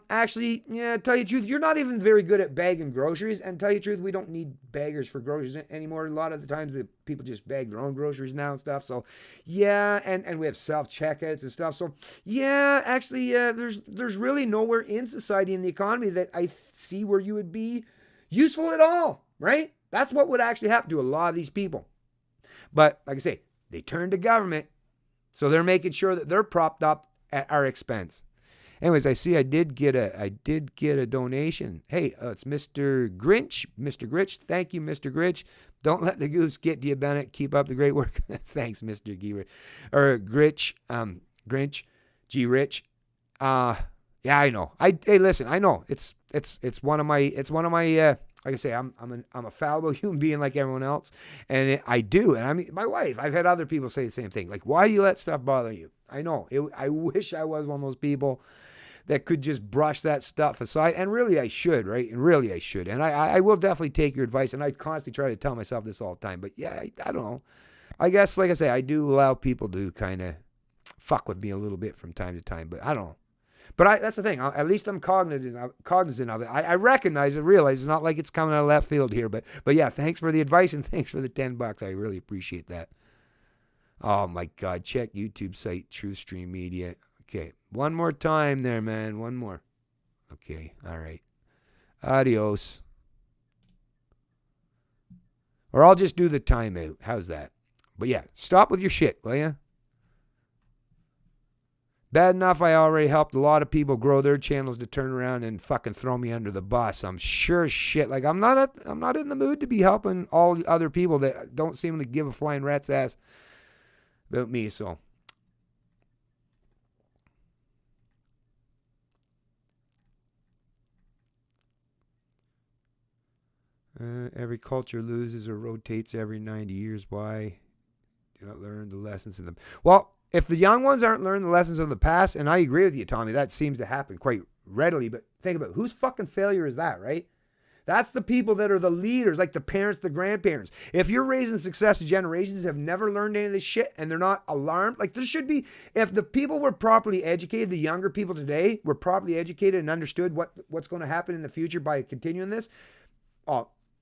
[SPEAKER 1] actually, yeah, tell you the truth, you're not even very good at bagging groceries. And tell you the truth, we don't need beggars for groceries anymore. A lot of the times the people just bag their own groceries now and stuff. So yeah, and we have self-checkouts and stuff. So yeah, actually, there's really nowhere in society, in the economy, that I see where you would be useful at all, right? That's what would actually happen to a lot of these people. But like I say, they turn to government, so they're making sure that they're propped up at our expense. Anyways, I see I did get a donation. Hey, it's Mr. Grinch. Mr. Grinch. Thank you, Mr. Grinch. Don't let the goose get to you, Bennett. Keep up the great work. Thanks, Mr. Grinch. Grinch. G Rich. Yeah, I know. Hey, listen, I know. It's one of my like I say, I'm a fallible human being like everyone else, and I do. And I mean, my wife, I've had other people say the same thing. Like, why do you let stuff bother you? I know. I wish I was one of those people that could just brush that stuff aside. And really I should, right? And really I should. And I will definitely take your advice. And I constantly try to tell myself this all the time. But yeah, I don't know. I guess, like I say, I do allow people to kind of fuck with me a little bit from time to time. But I don't know. But that's the thing. At least I'm cognizant of it. I recognize and realize it's not like it's coming out of left field here. But yeah, thanks for the advice and thanks for the $10. I really appreciate that. Oh my God. Check YouTube site, TruthStream Media. Okay. One more time there, man. One more. Okay. All right. Adios. Or I'll just do the timeout. How's that? But yeah, stop with your shit, will ya? Bad enough I already helped a lot of people grow their channels to turn around and fucking throw me under the bus. I'm sure shit. Like, I'm not in the mood to be helping all the other people that don't seem to give a flying rat's ass about me, so. Every culture loses or rotates every 90 years. Why? Do not learn the lessons of them. Well, if the young ones aren't learning the lessons of the past, and I agree with you, Tommy, that seems to happen quite readily, but think about it. Whose fucking failure is that, right? That's the people that are the leaders, like the parents, the grandparents. If you're raising successive generations that have never learned any of this shit and they're not alarmed, like there should be, if the people were properly educated, the younger people today were properly educated and understood what's going to happen in the future by continuing this,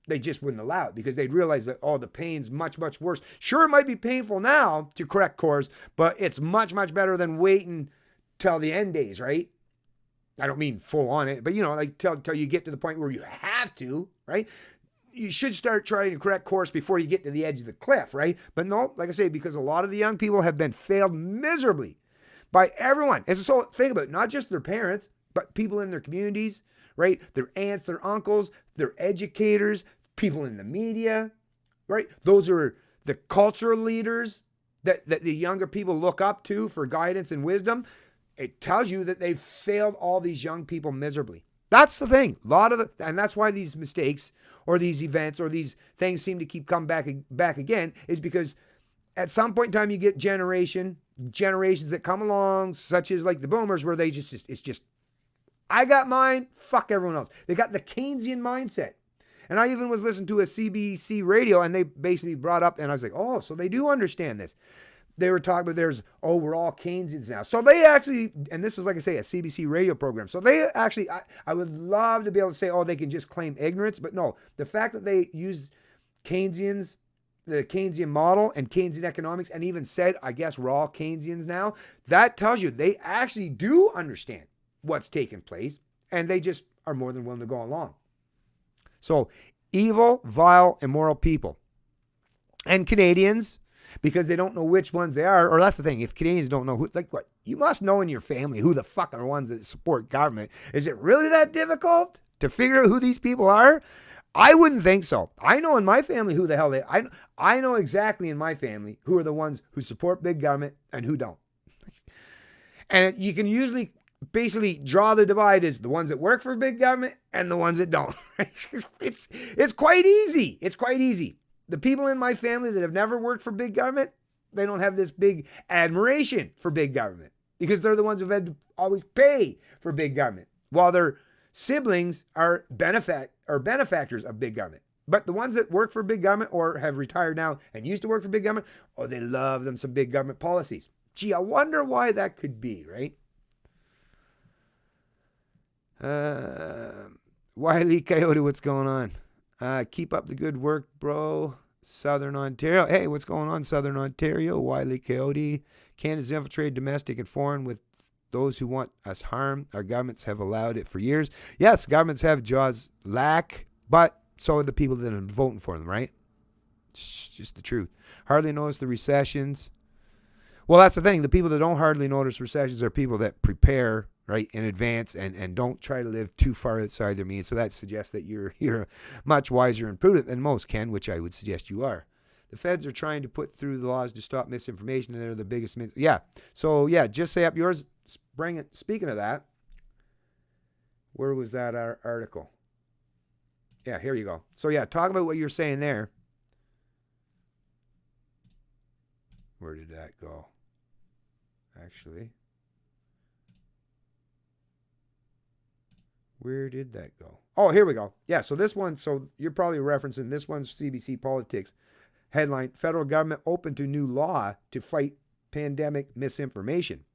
[SPEAKER 1] they just wouldn't allow it because they'd realize that, the pain's much, much worse. Sure, it might be painful now to correct course, but it's much, much better than waiting till the end days, right? I don't mean full on it, but like till you get to the point where you have to, right? You should start trying to correct course before you get to the edge of the cliff, right? But no, like I say, because a lot of the young people have been failed miserably by everyone. And so think about it, not just their parents, but people in their communities, right? Their aunts, their uncles, their educators, people in the media, right? Those are the cultural leaders that the younger people look up to for guidance and wisdom. It tells you that they've failed all these young people miserably. That's the thing. And that's why these mistakes or these events or these things seem to keep coming back again, is because at some point in time you get generations that come along, such as like the boomers, where they it's just, I got mine, fuck everyone else. They got the Keynesian mindset. And I even was listening to a CBC radio and they basically brought up, and I was like, oh, so they do understand this. They were talking about we're all Keynesians now. So they actually, and this is, like I say, a CBC radio program. So they actually, I would love to be able to say, they can just claim ignorance. But no, the fact that they used the Keynesian model and Keynesian economics and even said, I guess we're all Keynesians now, that tells you they actually do understand what's taking place and they just are more than willing to go along. So evil, vile, immoral people. And Canadians, because they don't know which ones they are, or that's the thing, if Canadians don't know who, like what? You must know in your family who the fuck are ones that support government. Is it really that difficult to figure out who these people are? I wouldn't think so. I know in my family who the hell they are. I know exactly in my family who are the ones who support big government and who don't. And you can usually basically draw the divide as the ones that work for big government and the ones that don't. It's quite easy. It's quite easy. The people in my family that have never worked for big government, they don't have this big admiration for big government because they're the ones who've had to always pay for big government, while their siblings are benefactors of big government. But the ones that work for big government or have retired now and used to work for big government, oh, they love them some big government policies. Gee, I wonder why that could be, right? Wile E Coyote, what's going on? Keep up the good work, bro. Southern Ontario. Hey, what's going on, Southern Ontario? Wile E Coyote. Canada's infiltrated domestic and foreign with those who want us harm. Our governments have allowed it for years. Yes, governments have jaws lack, but so are the people that are voting for them, right? It's just the truth. Hardly notice the recessions. Well, that's the thing. The people that don't hardly notice recessions are people that prepare, right, in advance and don't try to live too far outside their means. So that suggests that you're much wiser and prudent than most, Ken, which I would suggest you are. The feds are trying to put through the laws to stop misinformation, and they're the biggest yeah. So, yeah, just say up yours. Speaking of that, where was that article? Yeah, here you go. So, yeah, talk about what you're saying there. Where did that go? Actually, where did that go? Oh, here we go. Yeah, so this one, so you're probably referencing this one's CBC Politics. Headline, Federal Government Open to New Law to Fight Pandemic Misinformation.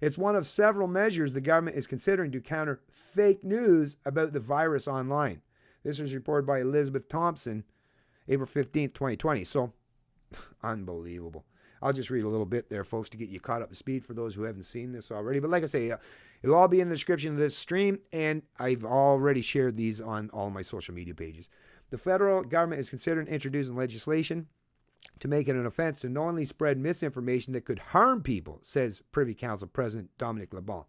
[SPEAKER 1] It's one of several measures the government is considering to counter fake news about the virus online. This was reported by Elizabeth Thompson, April 15th, 2020. So, unbelievable. I'll just read a little bit there, folks, to get you caught up to speed for those who haven't seen this already. But like I say, it'll all be in the description of this stream, and I've already shared these on all my social media pages. The federal government is considering introducing legislation to make it an offense to knowingly spread misinformation that could harm people, says Privy Council President Dominic LeBlanc.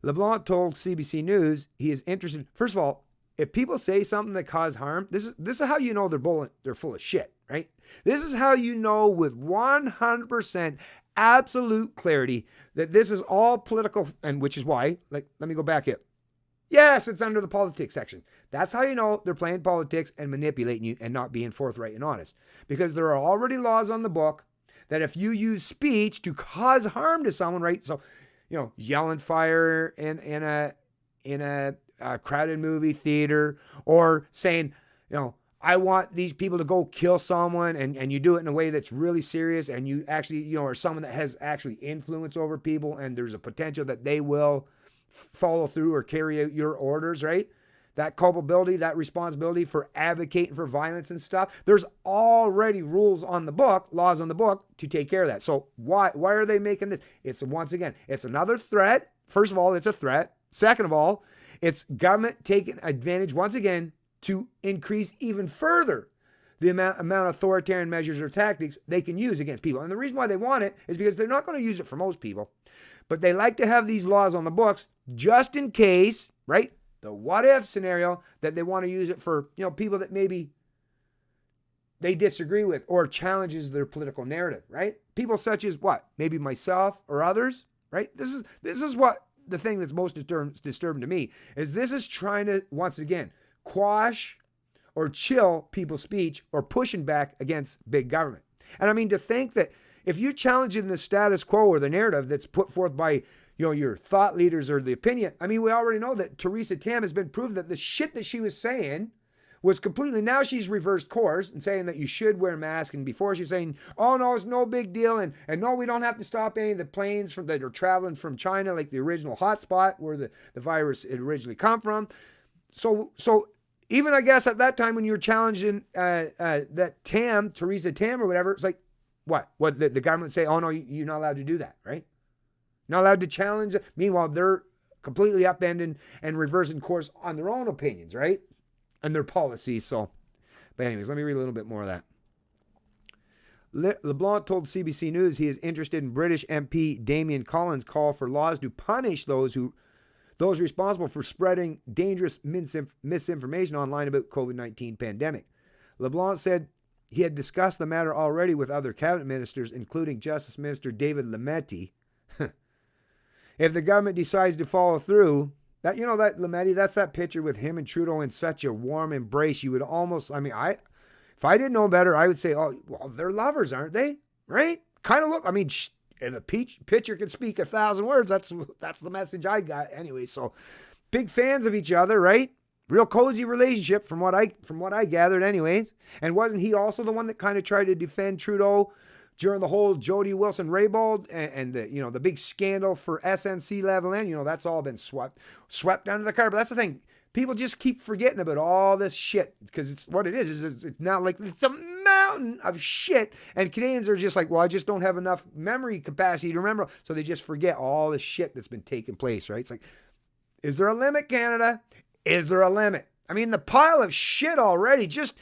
[SPEAKER 1] LeBlanc told CBC News he is interested. First of all, if people say something that causes harm, this is how you know they're full of shit, right? This is how you know with 100% absolute clarity that this is all political, and which is why, let me go back here. Yes, it's under the politics section. That's how you know they're playing politics and manipulating you and not being forthright and honest. Because there are already laws on the book that if you use speech to cause harm to someone, right? So, yelling fire in a crowded movie theater, or saying, I want these people to go kill someone, and you do it in a way that's really serious, and you actually, are someone that has actually influence over people, and there's a potential that they will follow through or carry out your orders, right? That culpability, that responsibility for advocating for violence and stuff. There's already rules on the book, laws on the book to take care of that. So why are they making this? It's another threat. First of all, it's a threat. Second of all, it's government taking advantage once again to increase even further the amount of authoritarian measures or tactics they can use against people. And the reason why they want it is because they're not going to use it for most people, but they like to have these laws on the books just in case, right? The what if scenario that they want to use it for, people that maybe they disagree with or challenges their political narrative, right? People such as what? Maybe myself or others, right? This is what the thing that's most disturbing to me is this is trying to, once again, quash or chill people's speech or pushing back against big government. And I mean, to think that if you're challenging the status quo or the narrative that's put forth by, your thought leaders or the opinion, I mean, we already know that Theresa Tam has been proved that the shit that she was saying was completely, now she's reversed course and saying that you should wear a mask. And before she's saying, oh no, it's no big deal. And no, we don't have to stop any of the planes that are traveling from China, like the original hotspot where the virus had originally come from. So even I guess at that time when you were challenging that Theresa Tam or whatever, it's like, what the government say, oh no, you're not allowed to do that, right? Not allowed to challenge it. Meanwhile, they're completely upending and reversing course on their own opinions, right? And their policies. So, but anyways, let me read a little bit more of that. LeBlanc told CBC News he is interested in British MP Damien Collins' call for laws to punish those responsible for spreading dangerous misinformation online about COVID-19 pandemic. LeBlanc said he had discussed the matter already with other cabinet ministers, including Justice Minister David Lametti. If the government decides to follow through, that that Lametti, that's that picture with him and Trudeau in such a warm embrace. You would almost, if I didn't know better, I would say, oh, well, they're lovers, aren't they? Right? kind of look, I mean, if a pitcher can speak 1,000 words, that's the message I got anyway. So big fans of each other, right? Real cozy relationship from what I gathered anyways. And wasn't he also the one that kind of tried to defend Trudeau during the whole Jody Wilson-Raybould and the big scandal for SNC-Lavalin? That's all been swept under the carpet. That's the thing. People just keep forgetting about all this shit because it's what it is. It's not like it's a mountain of shit. And Canadians are just like, well, I just don't have enough memory capacity to remember. So they just forget all the shit that's been taking place, right? It's like, is there a limit, Canada? Is there a limit? I mean, the pile of shit already, just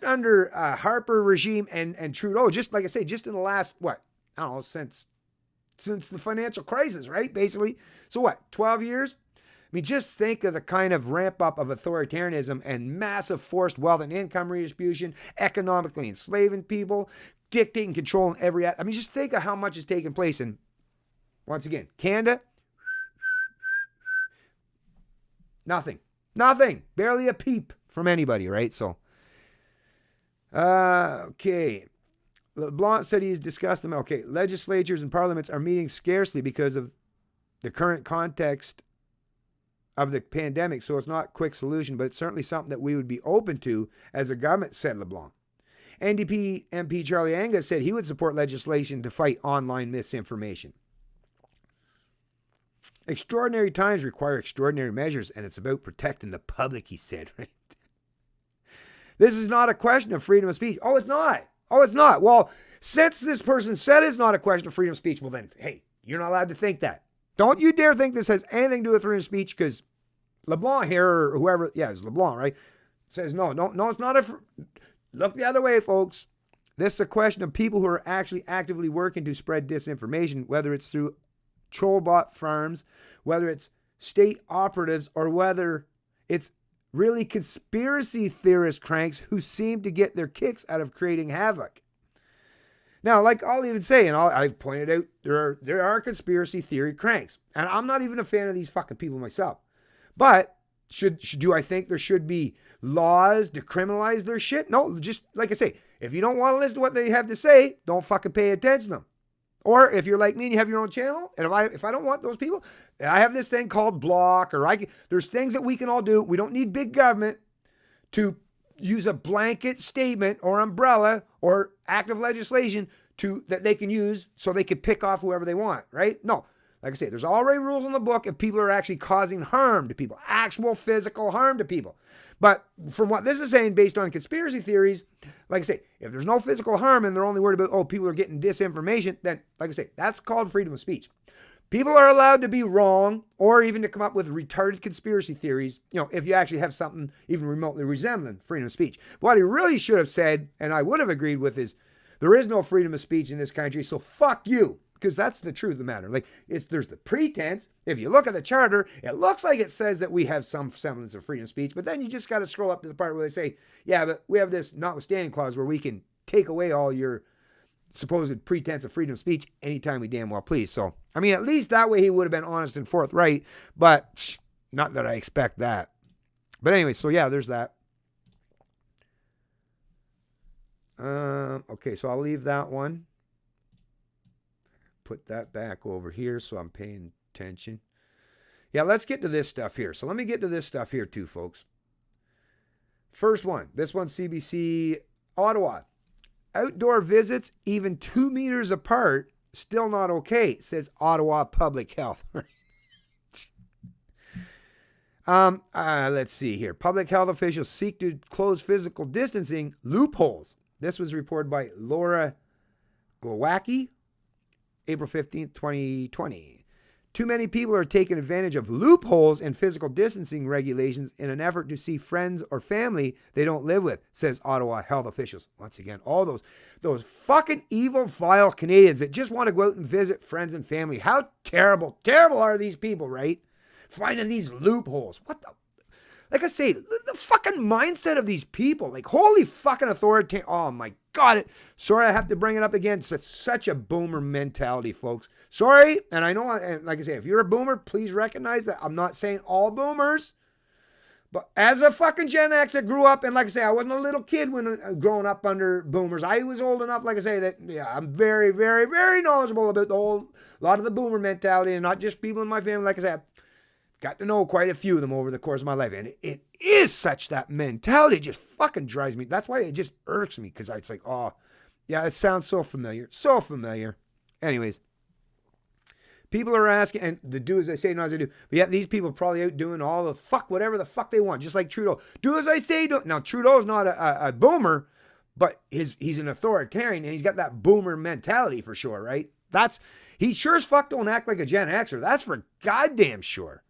[SPEAKER 1] under Harper regime and Trudeau, just like I say, just in the last, since the financial crisis, right? Basically. So 12 years? I mean, just think of the kind of ramp up of authoritarianism and massive forced wealth and income redistribution, economically enslaving people, dictating, controlling every. I mean, just think of how much has taken place. And once again, Canada, nothing, barely a peep from anybody, right? So, okay. LeBlanc said he's discussed them. Okay, legislatures and parliaments are meeting scarcely because of the current context of the pandemic, so it's not a quick solution, but it's certainly something that we would be open to as a government, said LeBlanc. NDP MP Charlie Angus said he would support legislation to fight online misinformation. Extraordinary times require extraordinary measures, and it's about protecting the public, he said. Right? This is not a question of freedom of speech. Oh, it's not. Well, since this person said it's not a question of freedom of speech, well then, hey, you're not allowed to think that. Don't you dare think this has anything to do with freedom of speech, because LeBlanc here, or whoever, it's LeBlanc, right, says no, it's not look the other way, folks. This is a question of people who are actually actively working to spread disinformation, whether it's through trollbot farms, whether it's state operatives, or whether it's really conspiracy theorist cranks who seem to get their kicks out of creating havoc. Now, like I'll even say, and I've pointed out, there are conspiracy theory cranks. And I'm not even a fan of these fucking people myself. But do I think there should be laws to criminalize their shit? No, just like I say, if you don't want to listen to what they have to say, don't fucking pay attention to them. Or if you're like me and you have your own channel, and if I don't want those people, I have this thing called block, there's things that we can all do. We don't need big government to use a blanket statement or umbrella or act of legislation that they can use so they can pick off whoever they want, right? No. Like I say, there's already rules in the book if people are actually causing harm to people, actual physical harm to people. But from what this is saying, based on conspiracy theories, like I say, if there's no physical harm and they're only worried about, people are getting disinformation, then, like I say, that's called freedom of speech. People are allowed to be wrong or even to come up with retarded conspiracy theories, if you actually have something even remotely resembling freedom of speech. But what he really should have said, and I would have agreed with, is there is no freedom of speech in this country, so fuck you. Because that's the truth of the matter. There's the pretense. If you look at the charter, it looks like it says that we have some semblance of freedom of speech, but then you just got to scroll up to the part where they say, yeah, but we have this notwithstanding clause where we can take away all your supposed pretense of freedom of speech anytime we damn well please. So, I mean, at least that way he would have been honest and forthright, but not that I expect that. But anyway, so yeah, there's that. Okay, so I'll leave that one. Put that back over here so I'm paying attention. Yeah, let's get to this stuff here. So let me get to this stuff here too, folks. First one. This one's CBC Ottawa. Outdoor visits, even 2 meters apart, still not okay, says Ottawa Public Health. Let's see here. Public health officials seek to close physical distancing loopholes. This was reported by Laura Glowacki, April 15th, 2020. Too many people are taking advantage of loopholes in physical distancing regulations in an effort to see friends or family they don't live with, says Ottawa health officials. Once again, all those fucking evil, vile Canadians that just want to go out and visit friends and family. How terrible are these people, right? Finding these loopholes. What the? Like I say, the fucking mindset of these people, holy fucking authority. Oh my God. Sorry, I have to bring it up again. It's such a boomer mentality, folks. Sorry. And I know, and like I say, if you're a boomer, please recognize that I'm not saying all boomers, But as a fucking Gen X that grew up, and like I say, I wasn't a little kid when growing up under boomers. I was old enough, like I say, that yeah, I'm very, very, very knowledgeable about a lot of the boomer mentality, and not just people in my family. Like I said, got to know quite a few of them over the course of my life. And it is such that mentality. It just fucking drives me. That's why it just irks me, because it's like, oh, yeah, it sounds so familiar. So familiar. Anyways, people are asking, and the do as I say, not as I do. But yeah, these people are probably out doing all the whatever the fuck they want, just like Trudeau. Do as I say. Do. Now, Trudeau's not a boomer, but he's an authoritarian, and he's got that boomer mentality for sure, right? He sure as fuck don't act like a Gen Xer. That's for goddamn sure.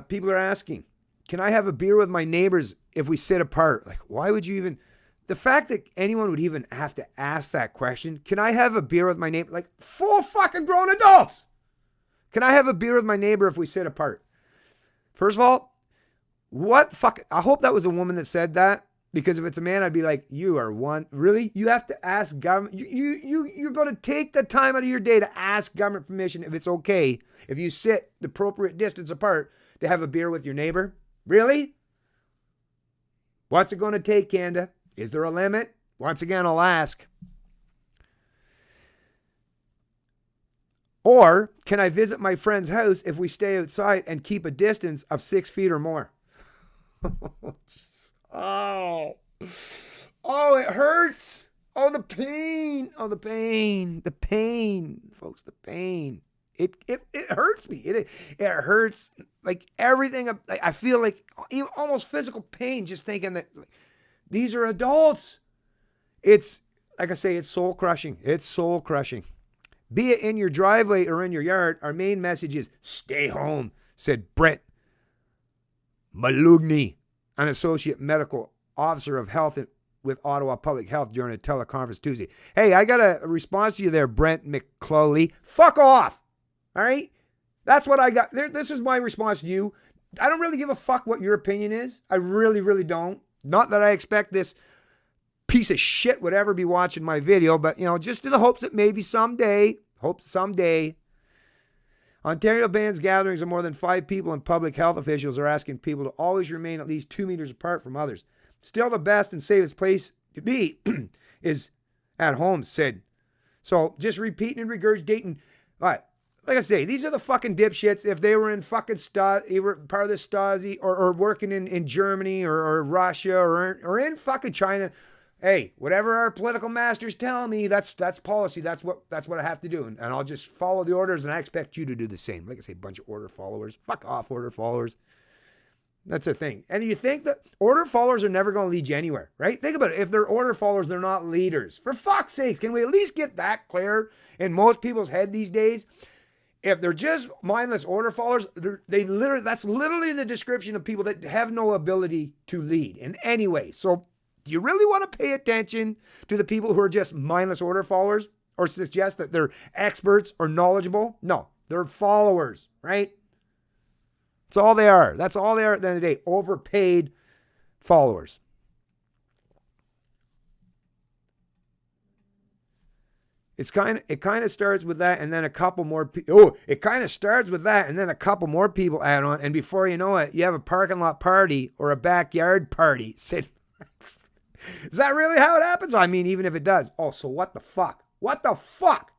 [SPEAKER 1] People are asking, can I have a beer with my neighbors if we sit apart? Like, why would you even... The fact that anyone would even have to ask that question, can I have a beer with my neighbor? Like, full fucking grown adults. Can I have a beer with my neighbor if we sit apart? First of all, I hope that was a woman that said that, because if it's a man, I'd be like, you are one. Really? You have to ask government. You're going to take the time out of your day to ask government permission if it's okay, if you sit the appropriate distance apart, to have a beer with your neighbor? Really? What's it going to take, Canada? Is there a limit? Once again, I'll ask. Or can I visit my friend's house if we stay outside and keep a distance of 6 feet or more? Oh, it hurts. Oh, the pain. Oh, the pain. The pain, folks, the pain. It hurts me. It hurts like everything. I feel like almost physical pain just thinking that these are adults. It's, like I say, it's soul crushing. It's soul crushing. Be it in your driveway or in your yard, our main message is stay home, said Brent Malugny, an associate medical officer of health with Ottawa Public Health during a teleconference Tuesday. Hey, I got a response to you there, Brent McCloley. Fuck off. All right? That's what I got. This is my response to you. I don't really give a fuck what your opinion is. I really, really don't. Not that I expect this piece of shit would ever be watching my video, but, just in the hopes that maybe someday, Ontario bans gatherings of more than 5 people, and public health officials are asking people to always remain at least 2 meters apart from others. Still, the best and safest place to be is at home, said. So just repeating and regurgitating. All right. Like I say, these are the fucking dipshits. If they were in fucking part of the Stasi or working in Germany or Russia or in fucking China, hey, whatever our political masters tell me, that's policy. That's what I have to do. And I'll just follow the orders, and I expect you to do the same. Like I say, bunch of order followers. Fuck off, order followers. That's a thing. And you think that order followers are never going to lead you anywhere, right? Think about it. If they're order followers, they're not leaders. For fuck's sake, can we at least get that clear in most people's head these days? If they're just mindless order followers, that's literally the description of people that have no ability to lead in any way. So do you really want to pay attention to the people who are just mindless order followers or suggest that they're experts or knowledgeable? No, they're followers, right? That's all they are. That's all they are at the end of the day. Overpaid followers. It kind of starts with that, and then a couple more people. It kind of starts with that, and then a couple more people add on, and before you know it, you have a parking lot party or a backyard party. Is that really how it happens? I mean, even if it does. Oh, so what the fuck? What the fuck?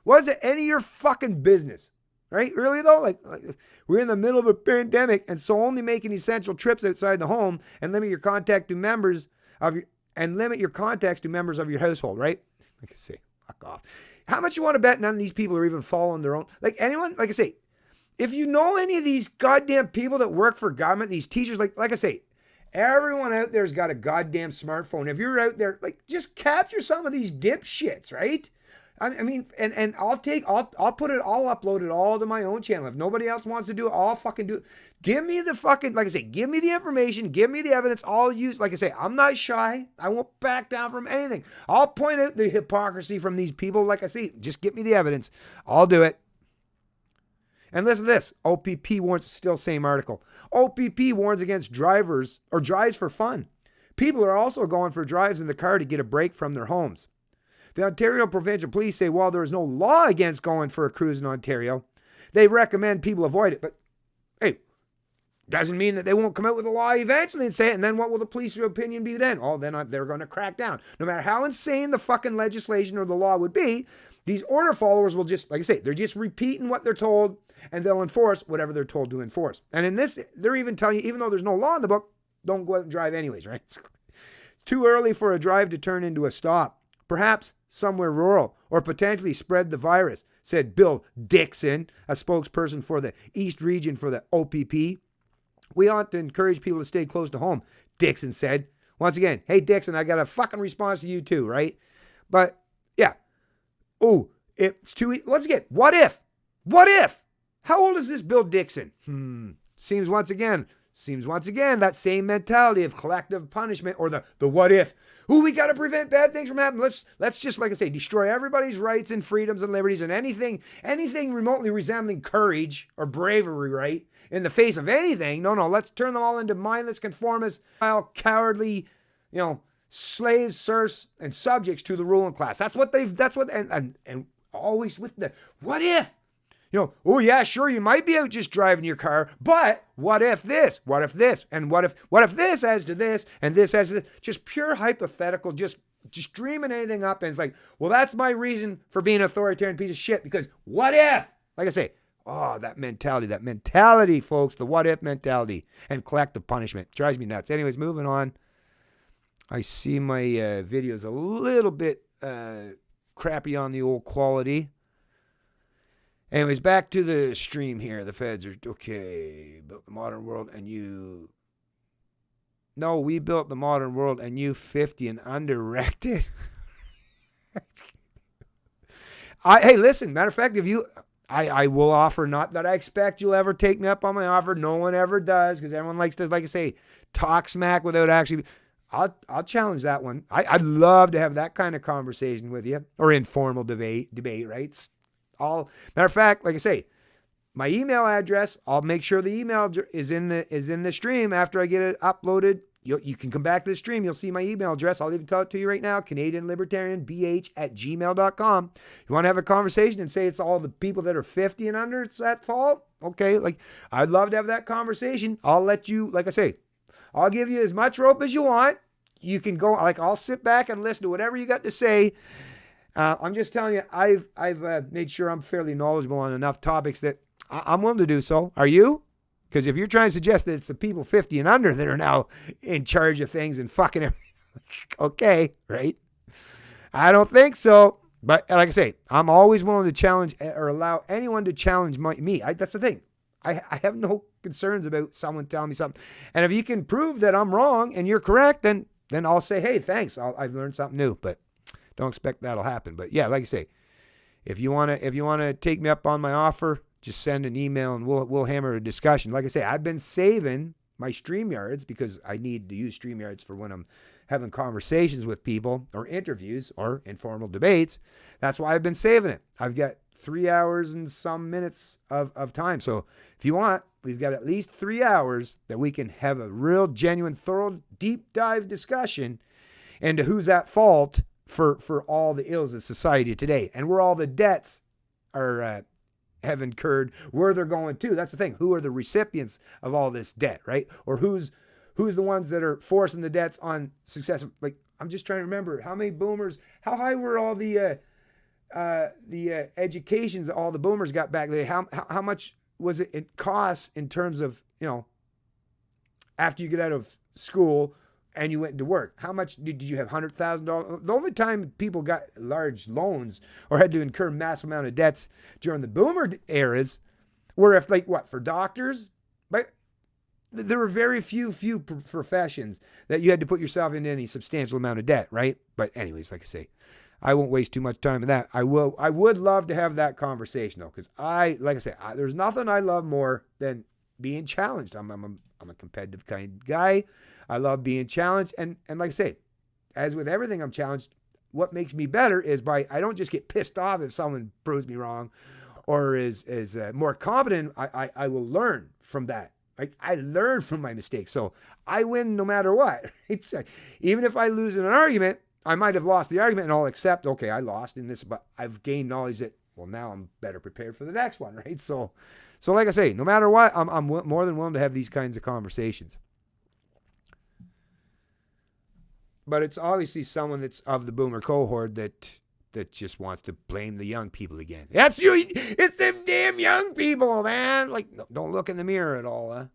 [SPEAKER 1] Was it any of your fucking business? Right? Really though? Like we're in the middle of a pandemic, and so only making essential trips outside the home and limit your contact to members of your household, right? Like I say. Fuck off. How much you want to bet none of these people are even following their own? Like anyone, like I say, if you know any of these goddamn people that work for government, these teachers, like I say, everyone out there's got a goddamn smartphone. If you're out there, like just capture some of these dipshits, right? I mean, and I'll upload it all to my own channel. If nobody else wants to do it, I'll fucking do it. Give me the fucking, like I say, give me the information, give me the evidence. I'll use, like I say, I'm not shy. I won't back down from anything. I'll point out the hypocrisy from these people. Like I say, just give me the evidence. I'll do it. And listen to this. OPP warns, still same article. OPP warns against drives for fun. People are also going for drives in the car to get a break from their homes. The Ontario Provincial Police say while there is no law against going for a cruise in Ontario, they recommend people avoid it. But hey, Doesn't mean that they won't come out with a law eventually and say it, and then what will the police opinion be then? Oh, then they're going to crack down. No matter how insane the fucking legislation or the law would be, these order followers will just, like I say, they're just repeating what they're told, and they'll enforce whatever they're told to enforce. And in this, they're even telling you, even though there's no law in the book, don't go out and drive anyways, right? It's too early for a drive to turn into a stop. Perhaps somewhere rural, or potentially spread the virus, said Bill Dixon, a spokesperson for the East Region for the OPP. We ought to encourage people to stay close to home, Dixon said. Once again, hey, Dixon, I got a fucking response to you too, right? But, yeah. Oh, it's too... Once again, what if? What if? How old is this Bill Dixon? Seems once again that same mentality of collective punishment, or the what if. Ooh, we got to prevent bad things from happening. Let's just, like I say, destroy everybody's rights and freedoms and liberties and anything remotely resembling courage or bravery, right? In the face of anything. No, let's turn them all into mindless, conformist, cowardly, slaves, serfs, and subjects to the ruling class. And always with the what if? Oh yeah, sure, you might be out just driving your car, but what if this? What if this? And what if this adds to this, and this adds to this? Just pure hypothetical, just dreaming anything up, and it's like, well, that's my reason for being an authoritarian piece of shit, because what if? Like I say, that mentality, folks, the what if mentality and collective punishment drives me nuts. Anyways, moving on. I see my video's a little bit crappy on the old quality. Anyways, back to the stream here. The feds are, okay, built the modern world and you... No, we built the modern world and you 50 and under wrecked it. Hey, listen, matter of fact, if you... I will offer, not that I expect you'll ever take me up on my offer. No one ever does, because everyone likes to, like I say, talk smack without actually... I'll challenge that one. I'd love to have that kind of conversation with you, or informal debate, right? Matter of fact, like I say, my email address, I'll make sure the email is in the stream after I get it uploaded. You can come back to the stream. You'll see my email address. I'll even tell it to you right now, CanadianLibertarianBH@gmail.com. You want to have a conversation and say it's all the people that are 50 and under, it's that fault? Okay, I'd love to have that conversation. I'll let you, like I say, I'll give you as much rope as you want. You can go, I'll sit back and listen to whatever you got to say. I'm just telling you, I've made sure I'm fairly knowledgeable on enough topics that I'm willing to do so. Are you? Because if you're trying to suggest that it's the people 50 and under that are now in charge of things and fucking everything, okay, right? I don't think so. But like I say, I'm always willing to challenge or allow anyone to challenge me. That's the thing. I have no concerns about someone telling me something. And if you can prove that I'm wrong and you're correct, then I'll say, hey, thanks. I've learned something new. But don't expect that'll happen. But yeah, like I say, if you wanna take me up on my offer, just send an email and we'll hammer a discussion. Like I say, I've been saving my StreamYards because I need to use StreamYards for when I'm having conversations with people or interviews or informal debates. That's why I've been saving it. I've got 3 hours and some minutes of time. So if you want, we've got at least 3 hours that we can have a real, genuine, thorough, deep dive discussion into who's at fault for all the ills of society today and where all the debts are have incurred, where they're going to. That's the thing. Who are the recipients of all this debt, right? Or who's the ones that are forcing the debts on successive? Like, I'm just trying to remember how many boomers, how high were all the educations that all the boomers got back there? How much was it cost in terms of, after you get out of school and you went into work? How much did you have? $100,000? The only time people got large loans or had to incur massive amount of debts during the boomer eras were if, for doctors? But there were very few professions that you had to put yourself into any substantial amount of debt, right? But anyways, like I say, I won't waste too much time on that. I would love to have that conversation though, because there's nothing I love more than being challenged. I'm a competitive kind of guy. I love being challenged, and like I say, as with everything I'm challenged, what makes me better is I don't just get pissed off if someone proves me wrong, or is more competent. I will learn from that. I learn from my mistakes, so I win no matter what. Even if I lose in an argument, I might have lost the argument, and I'll accept, okay, I lost in this, but I've gained knowledge that well, now I'm better prepared for the next one, right? So like I say, no matter what, I'm more than willing to have these kinds of conversations. But it's obviously someone that's of the boomer cohort that just wants to blame the young people again. That's you. It's them damn young people, man. Like, no, don't look in the mirror at all, huh?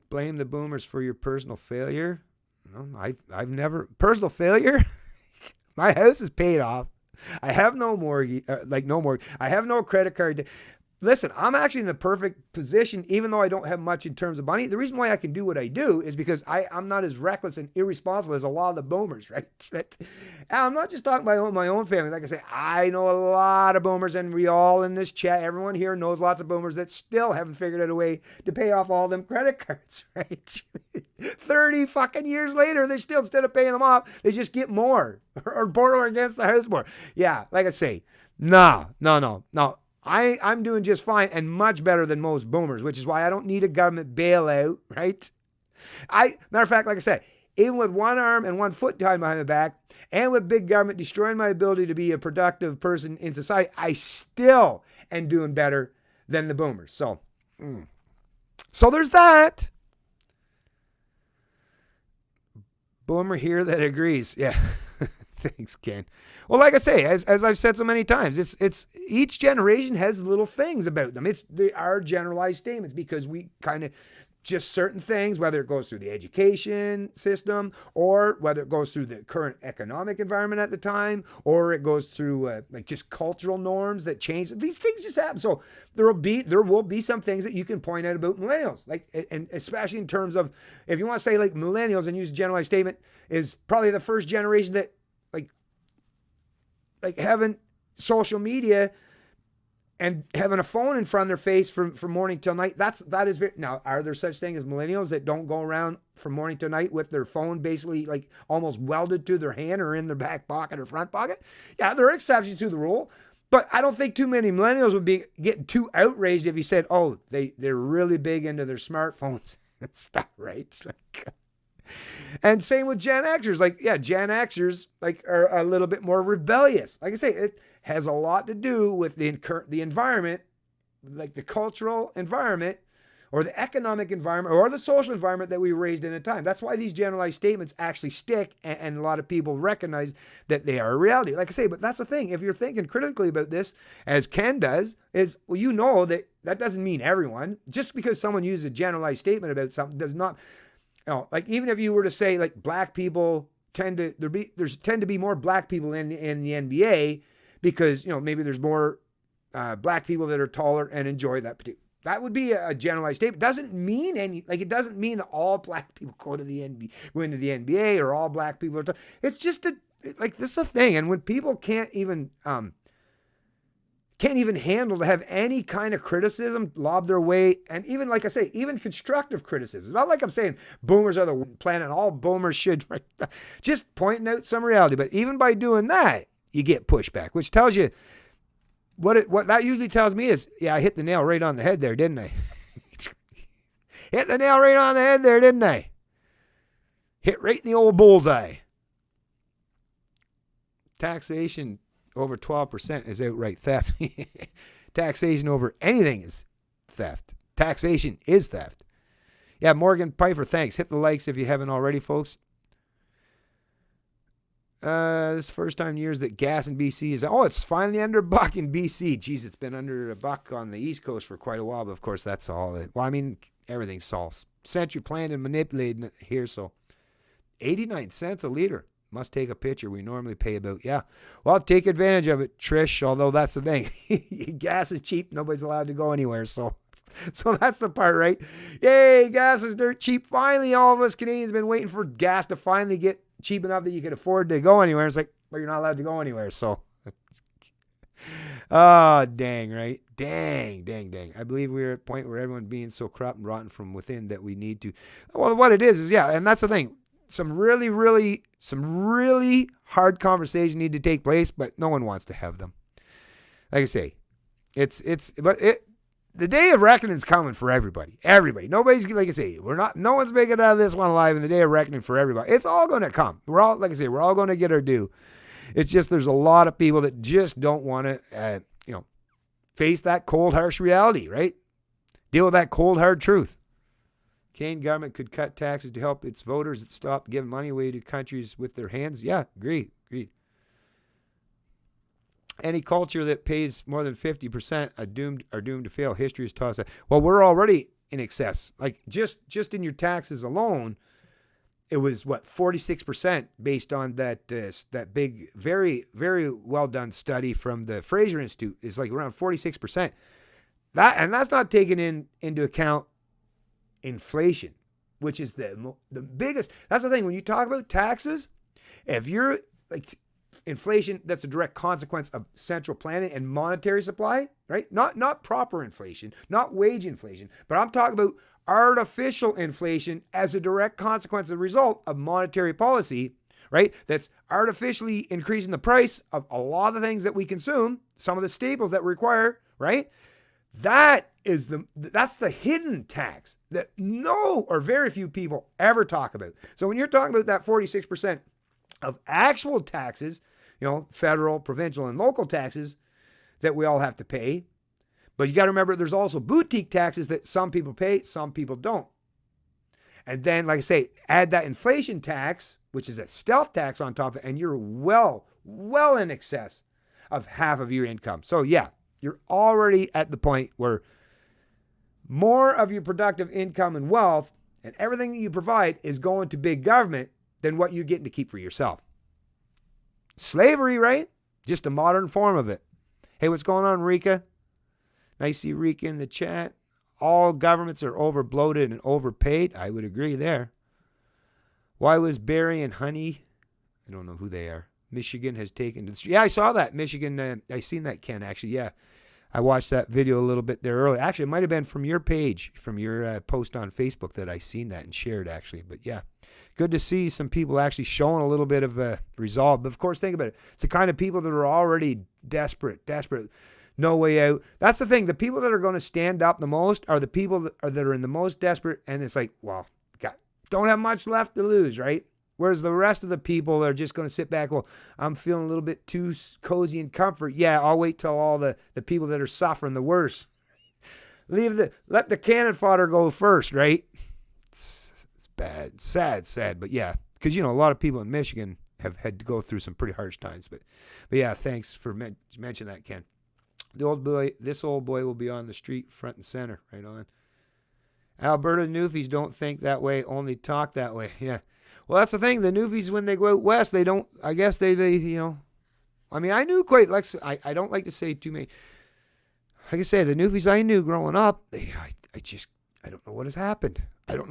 [SPEAKER 1] Blame the boomers for your personal failure. No, I've never personal failure. My house is paid off. I have no mortgage, no mortgage. I have no credit card. Listen, I'm actually in the perfect position, even though I don't have much in terms of money. The reason why I can do what I do is because I'm not as reckless and irresponsible as a lot of the boomers, right? I'm not just talking about my own family. Like I say, I know a lot of boomers, and we all in this chat, everyone here knows lots of boomers that still haven't figured out a way to pay off all them credit cards, right? 30 fucking years later, they still, instead of paying them off, they just get more or borrow against the house more. Yeah, like I say, no. I'm doing just fine and much better than most boomers, which is why I don't need a government bailout, right? Matter of fact, like I said, even with one arm and one foot tied behind my back, and with big government destroying my ability to be a productive person in society, I still am doing better than the boomers. So there's that. Boomer here that agrees. Yeah. Thanks, Ken. Well, like I say, as I've said so many times, it's each generation has little things about them. They are generalized statements because we kind of just certain things, whether it goes through the education system or whether it goes through the current economic environment at the time, or it goes through like just cultural norms that change. These things just happen. So there will be some things that you can point out about millennials, like, and especially in terms of, if you want to say like millennials and use a generalized statement, is probably the first generation that like having social media and having a phone in front of their face from morning till night. That is very, now, are there such things as millennials that don't go around from morning till night with their phone basically like almost welded to their hand or in their back pocket or front pocket? Yeah, there are exceptions to the rule, but I don't think too many millennials would be getting too outraged if you said, oh, they're really big into their smartphones and stuff, right? It's like, and same with Gen Xers. Like, yeah, Gen Xers like are a little bit more rebellious. Like I say, it has a lot to do with the environment, like the cultural environment or the economic environment or the social environment that we were raised in at a time. That's why these generalized statements actually stick, and a lot of people recognize that they are a reality. Like I say, but that's the thing. If you're thinking critically about this, as Ken does, is, well, you know that doesn't mean everyone. Just because someone uses a generalized statement about something does not... like even if you were to say like black people tend to be more black people in the NBA because, maybe there's more black people that are taller and enjoy that particular. That would be a generalized statement. Doesn't mean it doesn't mean that all black people go into the NBA or all black people are taller. It's just this is a thing. And when people can't even handle to have any kind of criticism lob their way, and even, like I say, even constructive criticism. It's not like I'm saying boomers are the planet, all boomers should, right? Just pointing out some reality. But even by doing that, you get pushback, which tells you what that usually tells me is, yeah, I hit the nail right on the head there, didn't I? Hit the nail right on the head there, didn't I? Hit right in the old bullseye. Taxation over 12% is outright theft. Taxation over anything is theft. Taxation is theft. Yeah, Morgan Piper, thanks. Hit the likes if you haven't already, folks. This is the first time in years that gas in BC is... Oh, it's finally under $1 in BC. Jeez, it's been under $1 on the East Coast for quite a while, but of course that's all... Well, I mean, everything's all century planned and manipulated here, so... 89 cents a liter. Must take a picture. We normally pay about, yeah. Well, take advantage of it, Trish, although that's the thing. Gas is cheap. Nobody's allowed to go anywhere, so that's the part, right? Yay, gas is dirt cheap. Finally, all of us Canadians have been waiting for gas to finally get cheap enough that you can afford to go anywhere. It's like, well, you're not allowed to go anywhere, so. Oh, dang, right? Dang. I believe we're at a point where everyone being so corrupt and rotten from within that we need to. Well, what it is, yeah, and that's the thing. Some really hard conversations need to take place, but no one wants to have them. Like I say, the day of reckoning's coming for everybody. Everybody. Nobody's, like I say, no one's making it out of this one alive, and the day of reckoning for everybody. It's all going to come. We're all, like I say, we're all going to get our due. It's just there's a lot of people that just don't want to, face that cold, harsh reality, right? Deal with that cold, hard truth. Canadian government could cut taxes to help its voters that stop giving money away to countries with their hands. Yeah, agreed. Any culture that pays more than 50% are doomed to fail. History has taught us that. Well, we're already in excess. Like just in your taxes alone, it was 46% based on that big, very, very well done study from the Fraser Institute. It's like around 46%. That's not taking into account inflation, which is the biggest. That's the thing when you talk about taxes. If you're like inflation, that's a direct consequence of central planning and monetary supply, right? Not proper inflation, not wage inflation, but I'm talking about artificial inflation as a direct consequence, a result of monetary policy, right? That's artificially increasing the price of a lot of the things that we consume, some of the staples that we require, right? That's the hidden tax that no or very few people ever talk about. So when you're talking about that 46% of actual taxes, federal, provincial, and local taxes that we all have to pay. But you got to remember there's also boutique taxes that some people pay, some people don't. And then, like I say, add that inflation tax, which is a stealth tax on top of it, and you're well in excess of half of your income. So yeah, you're already at the point where more of your productive income and wealth and everything that you provide is going to big government than what you're getting to keep for yourself. Slavery, right? Just a modern form of it. Hey, what's going on, Rika? Nice to see Rika in the chat. All governments are overbloated and overpaid. I would agree there. Why was Barry and Honey? I don't know who they are. Michigan has taken to the street. Yeah, I saw that. Michigan, I seen that, Ken, actually. Yeah. I watched that video a little bit there earlier. Actually, it might have been from your page, from your post on Facebook that I seen that and shared, actually. But yeah, good to see some people actually showing a little bit of resolve. But of course, think about it. It's the kind of people that are already desperate, no way out. That's the thing. The people that are going to stand up the most are the people that are in the most desperate. And it's like, well, don't have much left to lose, right? Whereas the rest of the people are just going to sit back. Well, I'm feeling a little bit too cozy and comfort. Yeah, I'll wait till all the people that are suffering the worst. Let the cannon fodder go first, right? It's bad, sad. But yeah, because a lot of people in Michigan have had to go through some pretty harsh times. But yeah, thanks for mentioning that, Ken. This old boy will be on the street front and center, right on. Alberta Newfies don't think that way, only talk that way. Yeah. Well, that's the thing. The Newfies, when they go out west, they don't, I guess they I mean, I knew quite, like, I don't like to say too many. Like I say, the Newfies I knew growing up, I don't know what has happened. I don't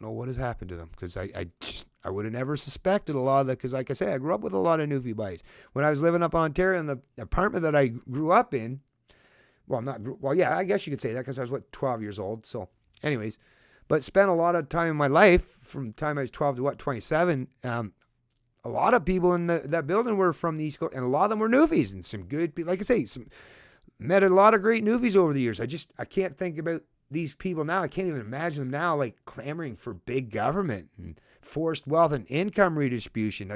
[SPEAKER 1] know what has happened to them because I would have never suspected a lot of that because, like I say, I grew up with a lot of Newfie buddies. When I was living up in Ontario in the apartment that I grew up in, yeah, I guess you could say that because I was, 12 years old. So anyways, but spent a lot of time in my life from the time I was 12 to 27. A lot of people in that building were from the East Coast, and a lot of them were Newfies and some good people. Like I say, met a lot of great Newfies over the years. I can't think about these people now. I can't even imagine them now, like clamoring for big government and forced wealth and income redistribution.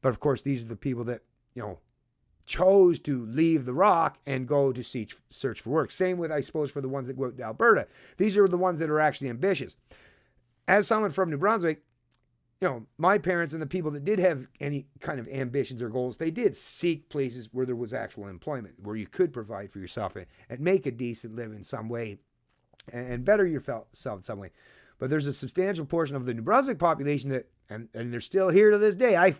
[SPEAKER 1] But of course, these are the people that, chose to leave the rock and go to search for work. Same with, I suppose, for the ones that go out to Alberta. These are the ones that are actually ambitious. As someone from New Brunswick, my parents and the people that did have any kind of ambitions or goals, they did seek places where there was actual employment, where you could provide for yourself and make a decent living in some way and better yourself in some way. But there's a substantial portion of the New Brunswick population that, and they're still here to this day. I've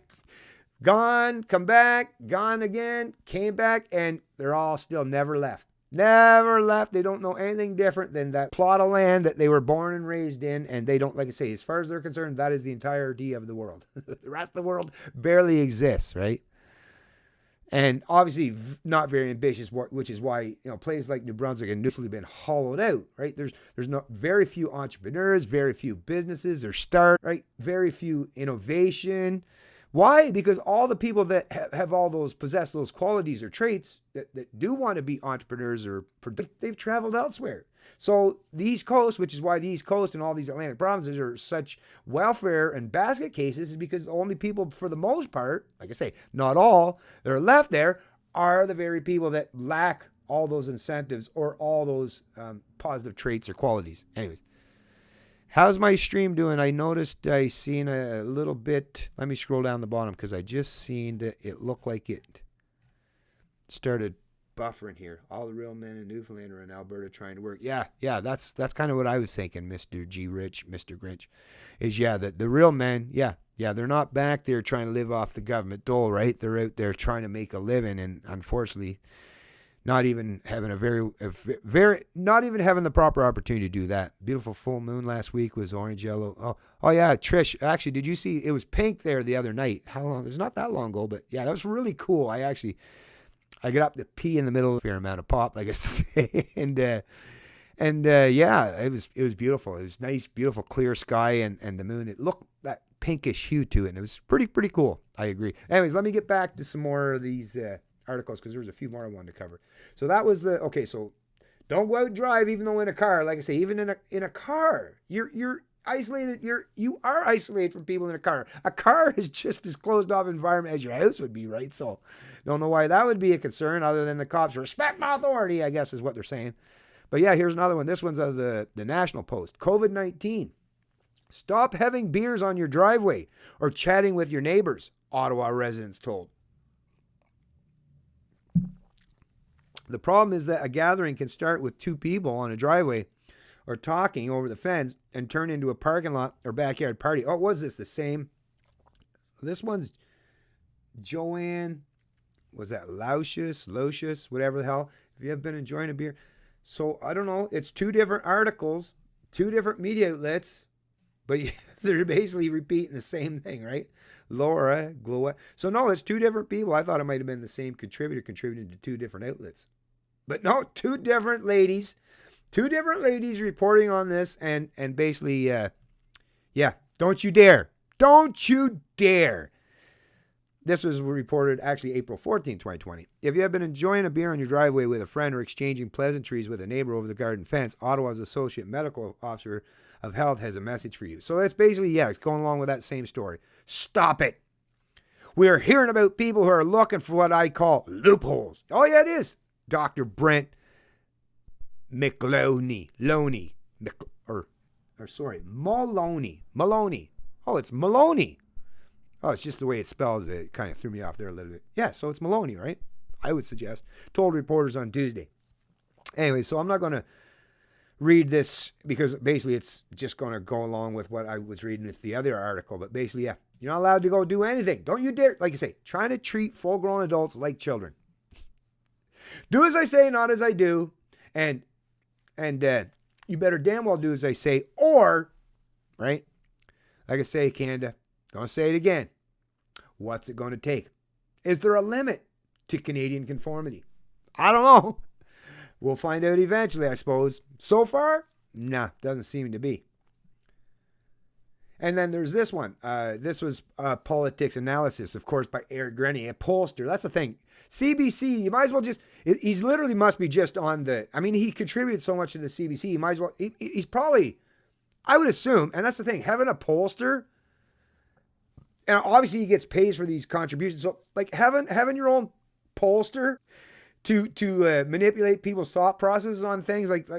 [SPEAKER 1] gone, come back, gone again, came back, and they're all still never left. Never left. They don't know anything different than that plot of land that they were born and raised in. And they don't, like I say, as far as they're concerned, that is the entirety of the world. The rest of the world barely exists, right? And obviously not very ambitious, which is why, places like New Brunswick and Newfoundland have been hollowed out, right? There's very few entrepreneurs, very few businesses are started, right? Very few innovation. Why? Because all the people that have all those, possess those qualities or traits that do want to be entrepreneurs or they've traveled elsewhere. So the East Coast, which is why the East Coast and all these Atlantic provinces are such welfare and basket cases, is because the only people, for the most part, like I say, not all, that are left there are the very people that lack all those incentives or all those positive traits or qualities. Anyways. How's my stream doing? I noticed I seen a little bit. Let me scroll down the bottom because I just seen that it looked like it started buffering here. All the real men in Newfoundland are in Alberta trying to work. Yeah, that's kind of what I was thinking, Mr. G. Rich, Mr. Grinch. Is that the real men, they're not back there trying to live off the government dole, right? They're out there trying to make a living, and unfortunately, not even having not even having the proper opportunity to do that. Beautiful full moon last week was orange, yellow. Oh yeah, Trish. Actually, did you see it was pink there the other night? How long? It was not that long ago, but yeah, that was really cool. I got up to pee in the middle of a fair amount of pop, like I say, and yeah, it was beautiful. It was nice, beautiful, clear sky, and the moon. It looked that pinkish hue to it, and it was pretty cool. I agree. Anyways, let me get back to some more of these articles because there was a few more I wanted to cover. So that was so don't go out and drive even though in a car. Like I say, even in a car, you're isolated. You are isolated from people in a car. A car is just as closed off environment as your house would be, right? So don't know why that would be a concern other than the cops respect my authority, I guess is what they're saying. But yeah, here's another one. This one's of the National Post. COVID-19. Stop having beers on your driveway or chatting with your neighbors, Ottawa residents told. The problem is that a gathering can start with 2 people on a driveway or talking over the fence and turn into a parking lot or backyard party. Oh, was this the same? This one's Joanne, was that Locious, whatever the hell. Have you ever been enjoying a beer? So, I don't know. It's 2 different articles, 2 different media outlets, but they're basically repeating the same thing, right? Laura, Gloa. So, no, it's 2 different people. I thought it might have been the same contributor contributing to 2 different outlets. But no, 2 different ladies. 2 different ladies reporting on this and basically, don't you dare. Don't you dare. This was reported actually April 14, 2020. If you have been enjoying a beer on your driveway with a friend or exchanging pleasantries with a neighbor over the garden fence, Ottawa's Associate Medical Officer of Health has a message for you. So that's basically, it's going along with that same story. Stop it. We are hearing about people who are looking for what I call loopholes. Oh, yeah, it is. Dr. Brent Maloney. Maloney. Oh, it's Maloney. Oh, it's just the way it's spelled. It kind of threw me off there a little bit. Yeah, so it's Maloney, right? I would suggest. Told reporters on Tuesday. Anyway, so I'm not going to read this because basically it's just going to go along with what I was reading with the other article. But basically, you're not allowed to go do anything. Don't you dare. Like you say, trying to treat full-grown adults like children. Do as I say, not as I do. And you better damn well do as I say, or, right? Like I say, Canada, gonna say it again. What's it going to take? Is there a limit to Canadian conformity? I don't know. We'll find out eventually, I suppose. So far, doesn't seem to be. And then there's this one. This was politics analysis, of course, by Eric Grenny, a pollster. That's the thing. CBC, you might as well he's literally must be just on he contributed so much to the CBC. You might as well, he's probably, I would assume, and that's the thing, having a pollster, and obviously he gets paid for these contributions. So like having your own pollster to manipulate people's thought processes on things like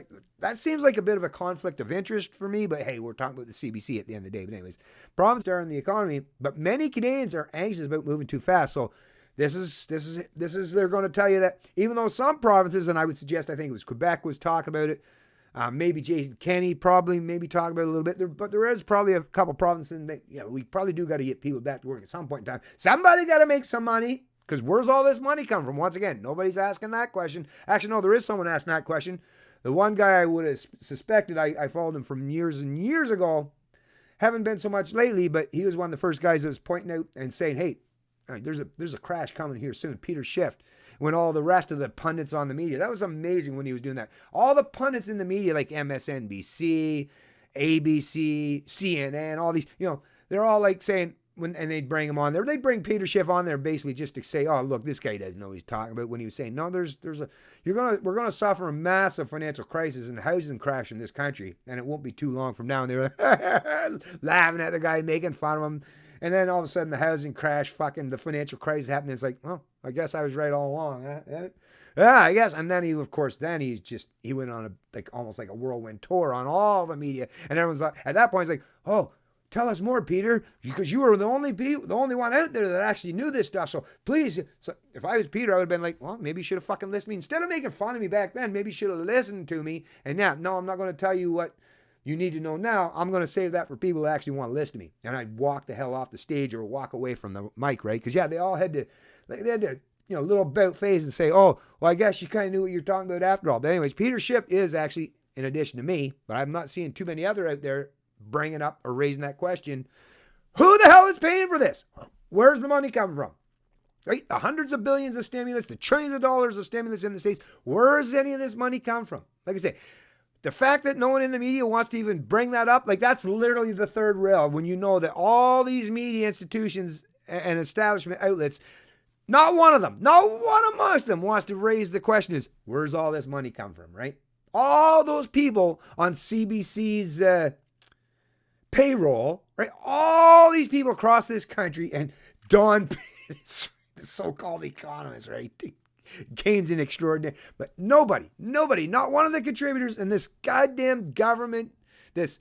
[SPEAKER 1] that seems like a bit of a conflict of interest for me. But hey, we're talking about the CBC at the end of the day. But anyways, problems are in the economy, but many Canadians are anxious about moving too fast. So this is they're going to tell you that even though some provinces, and I would suggest I think it was Quebec was talking about it, maybe Jason Kenney probably maybe talking about it a little bit, but there is probably a couple provinces that we probably do got to get people back to work at some point in time. Somebody got to make some money. Because where's all this money come from? Once again, nobody's asking that question. Actually, no, there is someone asking that question. The one guy I would have suspected, I followed him from years and years ago. Haven't been so much lately, but he was one of the first guys that was pointing out and saying, hey, there's a crash coming here soon. Peter Schiff, when all the rest of the pundits on the media, that was amazing when he was doing that. All the pundits in the media like MSNBC, ABC, CNN, all these, they're all like saying, and they'd bring him on there. They'd bring Peter Schiff on there basically just to say, "Oh, look, this guy doesn't know what he's talking about." When he was saying, "No, we're gonna suffer a massive financial crisis and housing crash in this country, and it won't be too long from now." And they were laughing at the guy, making fun of him. And then all of a sudden, the housing crash, the financial crisis happened. It's like, well, I guess I was right all along. Huh? Yeah, I guess. And then he went on almost like a whirlwind tour on all the media, and everyone's like, at that point, it's like, "Oh, tell us more, Peter, because you were the only one out there that actually knew this stuff. So please," so if I was Peter, I would have been like, "Well, maybe you should have fucking listened to me instead of making fun of me back then. Maybe you should have listened to me." And now, no, I'm not going to tell you what you need to know now. I'm going to save that for people that actually want to listen to me. And I'd walk the hell off the stage or walk away from the mic, right? Because they all had to, little about face and say, "Oh, well, I guess you kind of knew what you're talking about after all." But anyways, Peter Schiff is actually, in addition to me, but I'm not seeing too many other out there bringing up or raising that question. Who the hell is paying for this? Where's the money coming from? Right? The hundreds of billions of stimulus, the trillions of dollars of stimulus in the States. Where's any of this money come from? Like I say, the fact that no one in the media wants to even bring that up, that's literally the third rail when you know that all these media institutions and establishment outlets, not one amongst them wants to raise the question is, where's all this money come from, right? All those people on CBC's payroll, right? All these people across this country, and Don Pitt, the so-called economist, right? Gains in extraordinary, but nobody, not one of the contributors in this goddamn government, this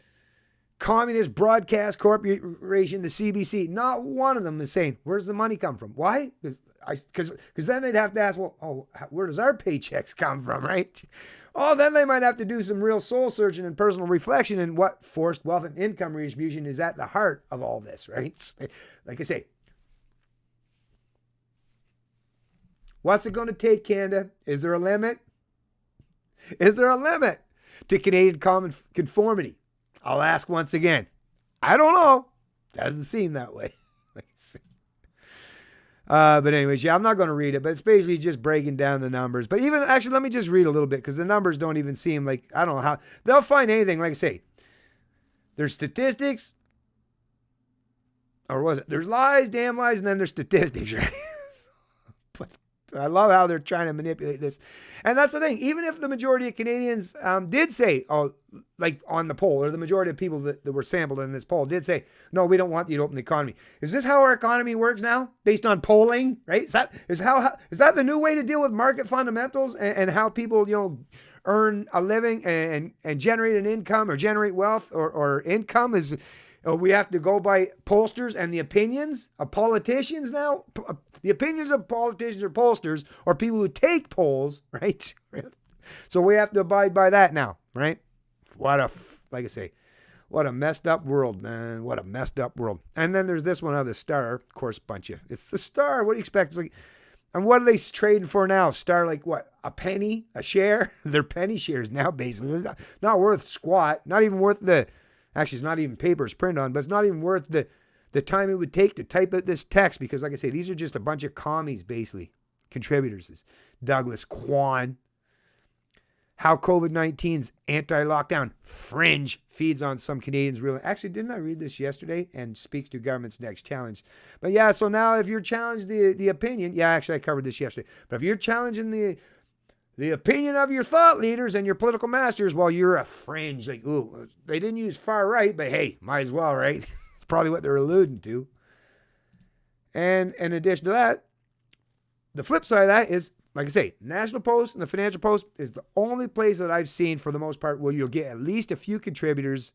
[SPEAKER 1] communist broadcast corporation, the CBC, not one of them is saying, where's the money come from? Why? Because then they'd have to ask, well, where does our paychecks come from, right? Oh, then they might have to do some real soul searching and personal reflection and what forced wealth and income redistribution is at the heart of all this, right? Like I say, what's it going to take, Canada? Is there a limit? Is there a limit to Canadian Conformity? I'll ask once again. I don't know. Doesn't seem that way. But anyways, I'm not going to read it, but it's basically just breaking down the numbers. But actually, let me just read a little bit because the numbers don't even seem like, I don't know how, they'll find anything. Like I say, there's statistics, or was it? There's lies, damn lies, and then there's statistics, right? But I love how they're trying to manipulate this. And that's the thing. Even if the majority of Canadians did say, on the poll, or the majority of people that were sampled in this poll did say, no, we don't want you to open the economy. Is this how our economy works now? Based on polling, right? Is that the new way to deal with market fundamentals and how people, earn a living and generate an income or generate wealth or income is... We have to go by pollsters and the opinions of politicians now. The opinions of politicians or pollsters or people who take polls, right? So we have to abide by that now, right? Like I say, what a messed up world, man. What a messed up world. And then there's this one other Star, of course, it's the Star. What do you expect? And what are they trading for now? Star, like what? A penny? A share? They're penny shares now, basically. They're not worth squat. Not even worth actually, it's not even paper it's printed on, but it's not even worth the time it would take to type out this text because, like I say, these are just a bunch of commies, basically, contributors. This Douglas Kwan. How COVID-19's anti-lockdown fringe feeds on some Canadians' real... Actually, didn't I read this yesterday? And speaks to government's next challenge. But yeah, so now if you're challenged the opinion... Yeah, actually, I covered this yesterday. But if you're challenging the opinion of your thought leaders and your political masters, well, you're a fringe. Like, ooh, they didn't use far right, but hey, might as well, right? It's probably what they're alluding to. And in addition to that, the flip side of that is, like I say, National Post and the Financial Post is the only place that I've seen, for the most part, where you'll get at least a few contributors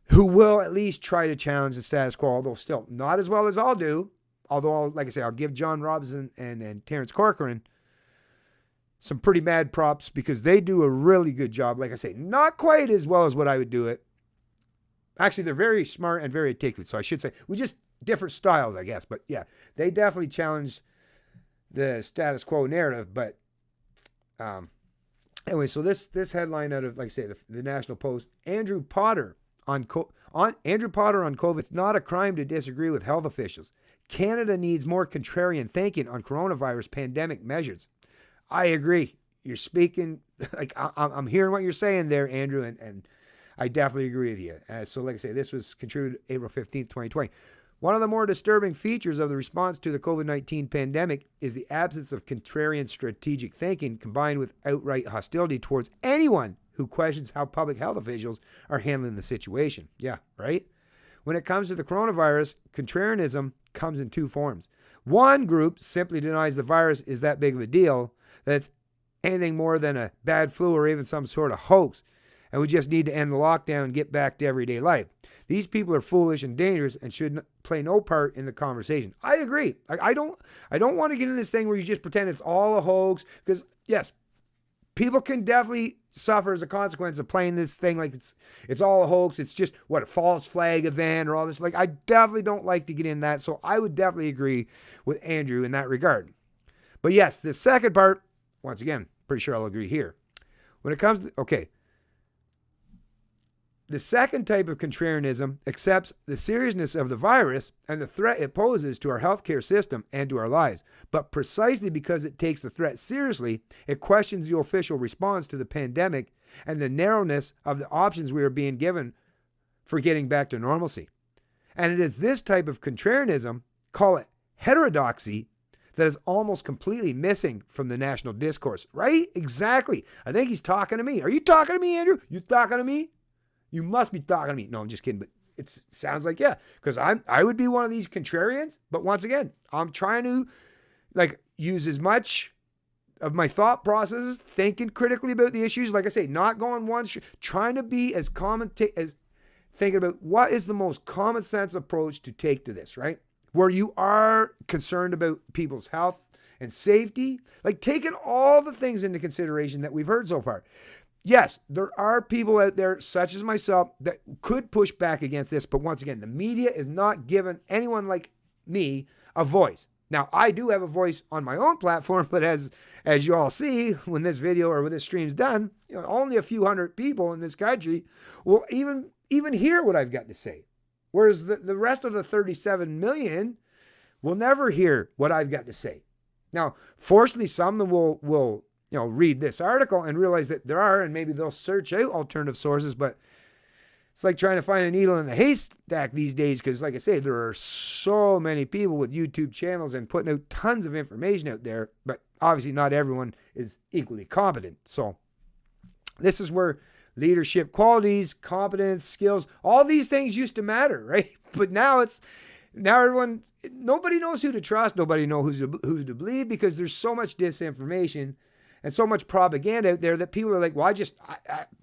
[SPEAKER 1] who will at least try to challenge the status quo, although still not as well as I'll do. Although, like I say, I'll give John Robinson and Terrence Corcoran some pretty mad props because they do a really good job. Like I say, not quite as well as what I would do it. Actually, they're very smart and very articulate. So I should say, we just different styles, I guess. But yeah, they definitely challenge the status quo narrative. But anyway, so this headline out of, like I say, the National Post, Andrew Potter on COVID. It's not a crime to disagree with health officials. Canada needs more contrarian thinking on coronavirus pandemic measures. I agree. You're speaking, like, I'm hearing what you're saying there, Andrew, and I definitely agree with you. So like I say, this was contributed April 15th, 2020. One of the more disturbing features of the response to the COVID-19 pandemic is the absence of contrarian strategic thinking combined with outright hostility towards anyone who questions how public health officials are handling the situation. Yeah, right? When it comes to the coronavirus, contrarianism comes in two forms. One group simply denies the virus is that big of a deal, that it's anything more than a bad flu or even some sort of hoax, and we just need to end the lockdown and get back to everyday life. These people are foolish and dangerous and should play no part in the conversation. I agree. I don't want to get into this thing where you just pretend it's all a hoax, because yes, people can definitely suffer as a consequence of playing this thing like it's all a hoax. It's just a false flag event or all this. Like, I definitely don't like to get in that. So I would definitely agree with Andrew in that regard. But yes, the second part, once again, pretty sure I'll agree here. When it comes to, the second type of contrarianism accepts the seriousness of the virus and the threat it poses to our healthcare system and to our lives. But precisely because it takes the threat seriously, it questions the official response to the pandemic and the narrowness of the options we are being given for getting back to normalcy. And it is this type of contrarianism, call it heterodoxy, that is almost completely missing from the national discourse. Right? Exactly. I think he's talking to me. Are you talking to me, Andrew? You talking to me? You must be talking to me. No, I'm just kidding. But it sounds like, yeah, because I would be one of these contrarians. But once again, I'm trying to use as much of my thought processes, thinking critically about the issues. Like I say, not going trying to be as as thinking about what is the most common sense approach to take to this, right? Where you are concerned about people's health and safety, like taking all the things into consideration that we've heard so far. Yes, there are people out there, such as myself, that could push back against this. But once again, the media is not giving anyone like me a voice. Now, I do have a voice on my own platform, but as you all see, when this video or when this stream's done, only a few hundred people in this country will even hear what I've got to say. Whereas the rest of the 37 million will never hear what I've got to say. Now, fortunately, some of them will read this article and realize that there are, and maybe they'll search out alternative sources, but it's like trying to find a needle in the haystack these days, because like I say, there are so many people with YouTube channels and putting out tons of information out there, but obviously not everyone is equally competent. So this is where leadership qualities, competence, skills, all these things used to matter, right? But now nobody knows who to trust, nobody knows who to believe, because there's so much disinformation and so much propaganda out there that people are like, well,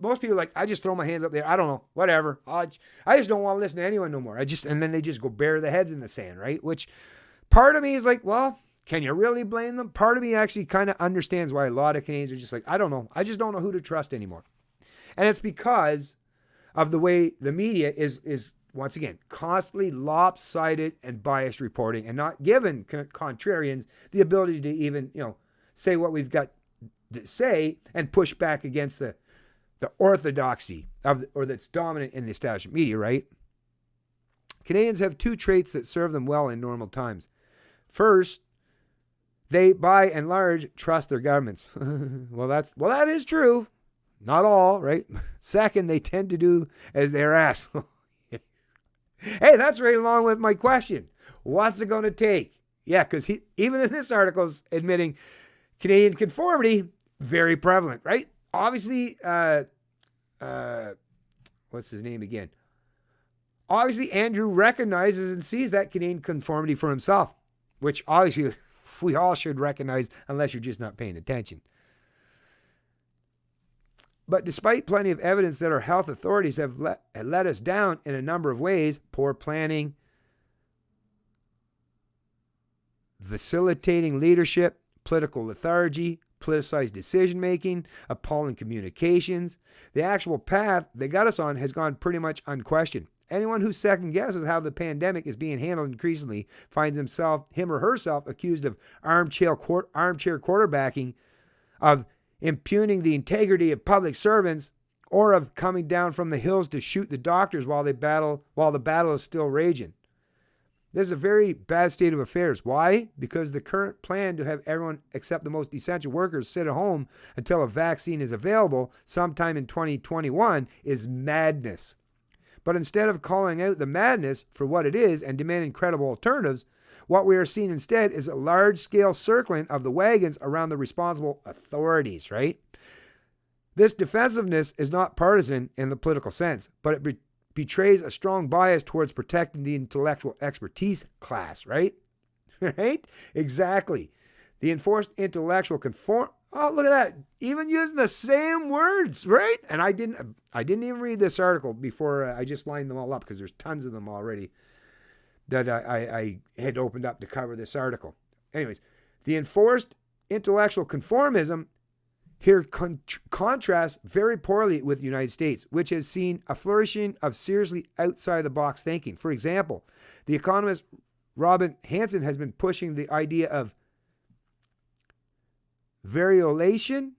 [SPEAKER 1] most people are like, I just throw my hands up there. I don't know, whatever. I just don't want to listen to anyone no more. And then they just go bury their heads in the sand, right? Which part of me is like, well, can you really blame them? Part of me actually kind of understands why a lot of Canadians are just like, I don't know. I just don't know who to trust anymore. And it's because of the way the media is once again, constantly lopsided and biased reporting, and not giving contrarians the ability to even, say what we've got to say and push back against the orthodoxy that's dominant in the establishment media, right? Canadians have two traits that serve them well in normal times. First, they, by and large, trust their governments. Well, that is true. Not all, right? Second, they tend to do as they're asked. Hey, that's right along with my question. What's it going to take? Yeah, because even in this article is admitting Canadian conformity, very prevalent, right? Obviously, what's his name again? Obviously, Andrew recognizes and sees that Canadian conformity for himself, which obviously we all should recognize unless you're just not paying attention. But despite plenty of evidence that our health authorities have let us down in a number of ways, poor planning, vacillating leadership, political lethargy, politicized decision-making, appalling communications, the actual path they got us on has gone pretty much unquestioned. Anyone who second-guesses how the pandemic is being handled increasingly finds him or herself accused of armchair quarterbacking, of impugning the integrity of public servants, or of coming down from the hills to shoot the doctors while the battle is still raging. This is a very bad state of affairs. Why? Because the current plan to have everyone except the most essential workers sit at home until a vaccine is available sometime in 2021 is madness. But instead of calling out the madness for what it is and demanding credible alternatives, what we are seeing instead is a large-scale circling of the wagons around the responsible authorities, right? This defensiveness is not partisan in the political sense, but it betrays a strong bias towards protecting the intellectual expertise class, right? Right? Exactly. The enforced intellectual oh, look at that. Even using the same words, right? And I didn't even read this article before I just lined them all up because there's tons of them already that I had opened up to cover this article. Anyways, the enforced intellectual conformism here contrasts very poorly with the United States, which has seen a flourishing of seriously outside-the-box thinking. For example, the economist Robin Hanson has been pushing the idea of variolation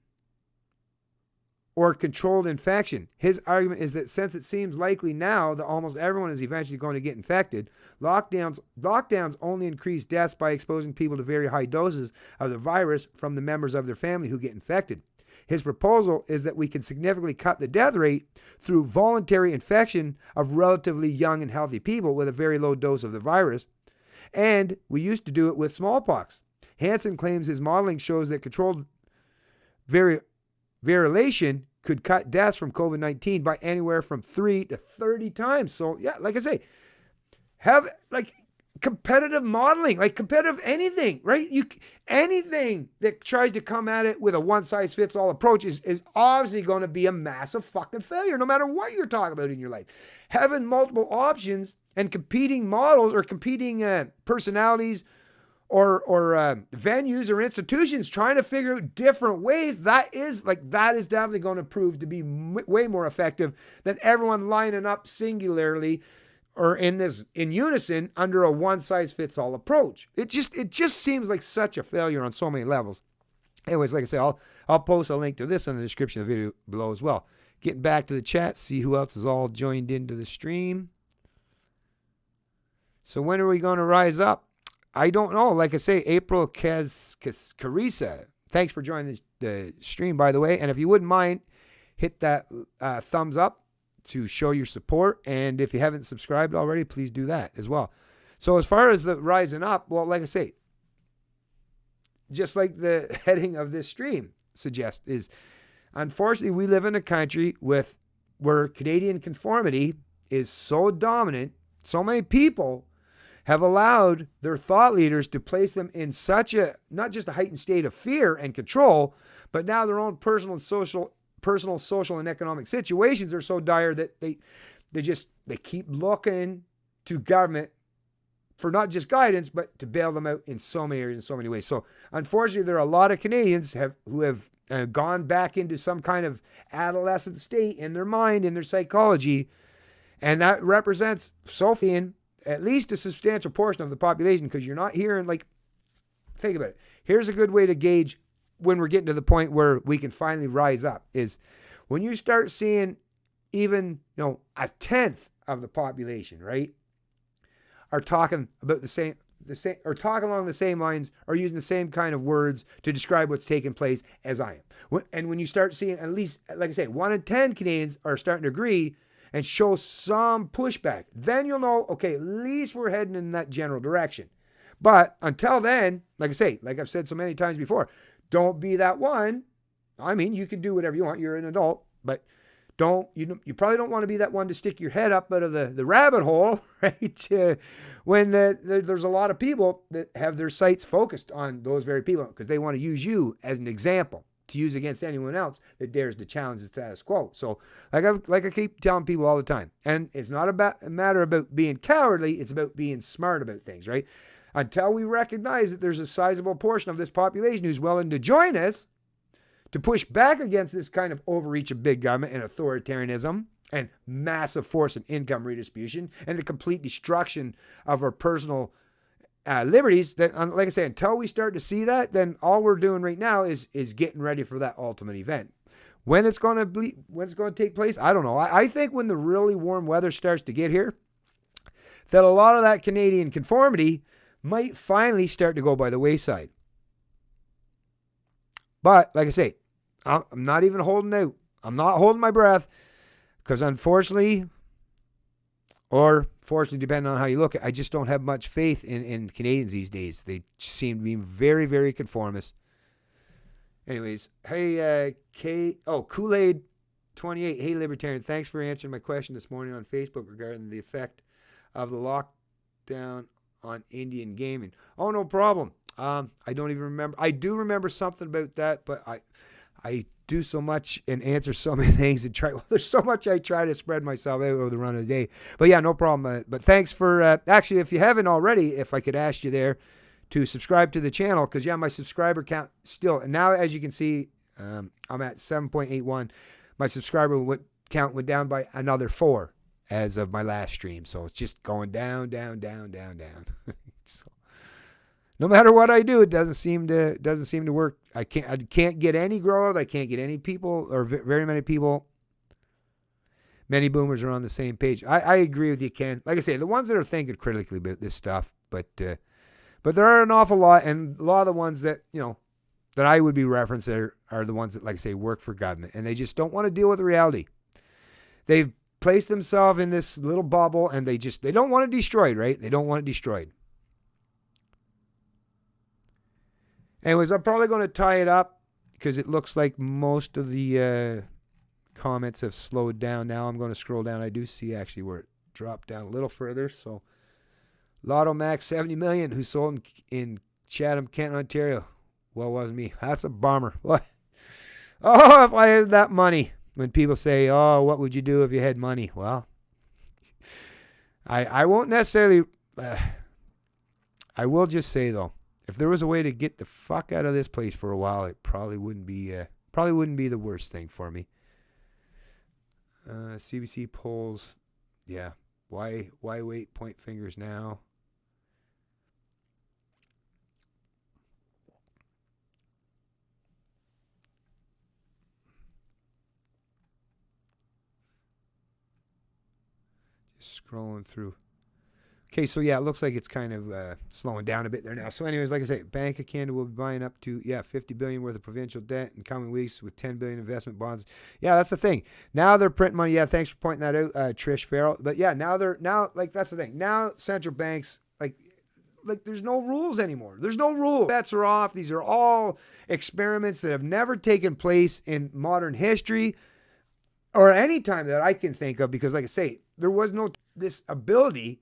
[SPEAKER 1] or controlled infection. His argument is that since it seems likely now that almost everyone is eventually going to get infected, lockdowns only increase deaths by exposing people to very high doses of the virus from the members of their family who get infected. His proposal is that we can significantly cut the death rate through voluntary infection of relatively young and healthy people with a very low dose of the virus. And we used to do it with smallpox. Hansen claims his modeling shows that controlled variolation could cut deaths from COVID-19 by anywhere from 3 to 30 times. So, yeah, like I say, have like competitive modeling, like competitive anything, right? Anything that tries to come at it with a one-size-fits-all approach is obviously going to be a massive fucking failure, no matter what you're talking about in your life. Having multiple options and competing models or competing personalities or venues or institutions trying to figure out different ways, that is definitely going to prove to be way more effective than everyone lining up singularly or in unison under a one-size-fits-all approach. It just seems like such a failure on so many levels. Anyways, like I say, I'll post a link to this in the description of the video below as well. Getting back to the chat, see who else is all joined into the stream. So when are we going to rise up? I don't know. Like I say, April Carissa. Thanks for joining the stream, by the way. And if you wouldn't mind, hit that thumbs up to show your support. And if you haven't subscribed already, please do that as well. So as far as the rising up, well, like I say, just like the heading of this stream suggests, is unfortunately we live in a country where Canadian conformity is so dominant. So many people have allowed their thought leaders to place them in such a, not just a heightened state of fear and control, but now their own personal, social, and economic situations are so dire that they keep looking to government for not just guidance, but to bail them out in so many areas, in so many ways. So unfortunately, there are a lot of Canadians who have gone back into some kind of adolescent state in their mind, in their psychology, and that represents at least a substantial portion of the population, because you're not hearing, like, think about it. Here's a good way to gauge when we're getting to the point where we can finally rise up, is when you start seeing even, a tenth of the population, right, are talking about the same, or talking along the same lines, or using the same kind of words to describe what's taking place as I am. And when you start seeing at least, like I say, 1 in 10 Canadians are starting to agree and show some pushback, then you'll know, okay, at least we're heading in that general direction. But until then, like I say, like I've said so many times before, don't be that one. I mean, you can do whatever you want. You're an adult, but you probably don't want to be that one to stick your head up out of the rabbit hole, right? When there's a lot of people that have their sights focused on those very people because they want to use you as an example to use against anyone else that dares to challenge the status quo. So like I keep telling people all the time, and it's not about a matter about being cowardly, it's about being smart about things, right? Until we recognize that there's a sizable portion of this population who's willing to join us to push back against this kind of overreach of big government and authoritarianism and massive force and income redistribution and the complete destruction of our personal liberties, that, like I say, until we start to see that, then all we're doing right now is getting ready for that ultimate event. When it's going to take place, I don't know. I think when the really warm weather starts to get here, that a lot of that Canadian conformity might finally start to go by the wayside. But like I say, I'm not even holding out. I'm not holding my breath, because unfortunately, Or, fortunately, depending on how you look at it, I just don't have much faith in Canadians these days. They seem to be very, very conformist. Anyways, hey, Kool-Aid 28. Hey, Libertarian, thanks for answering my question this morning on Facebook regarding the effect of the lockdown on Indian gaming. Oh, no problem. I don't even remember. I do remember something about that, but I do so much and answer so many things and there's so much I try to spread myself out over the run of the day. But yeah, no problem. But thanks for, actually, if you haven't already, if I could ask you there to subscribe to the channel, because yeah, my subscriber count still, and now as you can see, I'm at 7.81. My subscriber count went down by another 4 as of my last stream. So it's just going down, down, down, down, down. So, no matter what I do, it doesn't seem to work. I can't get any growth. I can't get any people, or very many people. Many boomers are on the same page. I agree with you, Ken. Like I say, the ones that are thinking critically about this stuff, but there are an awful lot, and a lot of the ones that that I would be referencing are the ones that, like I say, work for government, and they just don't want to deal with the reality. They've placed themselves in this little bubble, and they don't want it destroyed, right? They don't want it destroyed. Anyways, I'm probably going to tie it up because it looks like most of the comments have slowed down. Now I'm going to scroll down. I do see actually where it dropped down a little further. So, Lotto Max 70 million, who sold in Chatham, Kent, Ontario. Well, it wasn't me. That's a bummer. What? Oh, if I had that money. When people say, oh, what would you do if you had money? Well, I won't necessarily. I will just say, though, if there was a way to get the fuck out of this place for a while, it probably wouldn't be the worst thing for me. CBC polls, yeah. Why wait? Point fingers now. Just scrolling through. Okay, so yeah, it looks like it's kind of slowing down a bit there now. So anyways, like I say, Bank of Canada will be buying up to, $50 billion worth of provincial debt in coming weeks with $10 billion investment bonds. Yeah, that's the thing. Now they're printing money. Yeah, thanks for pointing that out, Trish Farrell. But yeah, now that's the thing. Now central banks, like there's no rules anymore. There's no rules. Bets are off. These are all experiments that have never taken place in modern history or any time that I can think of, because like I say, there was no this ability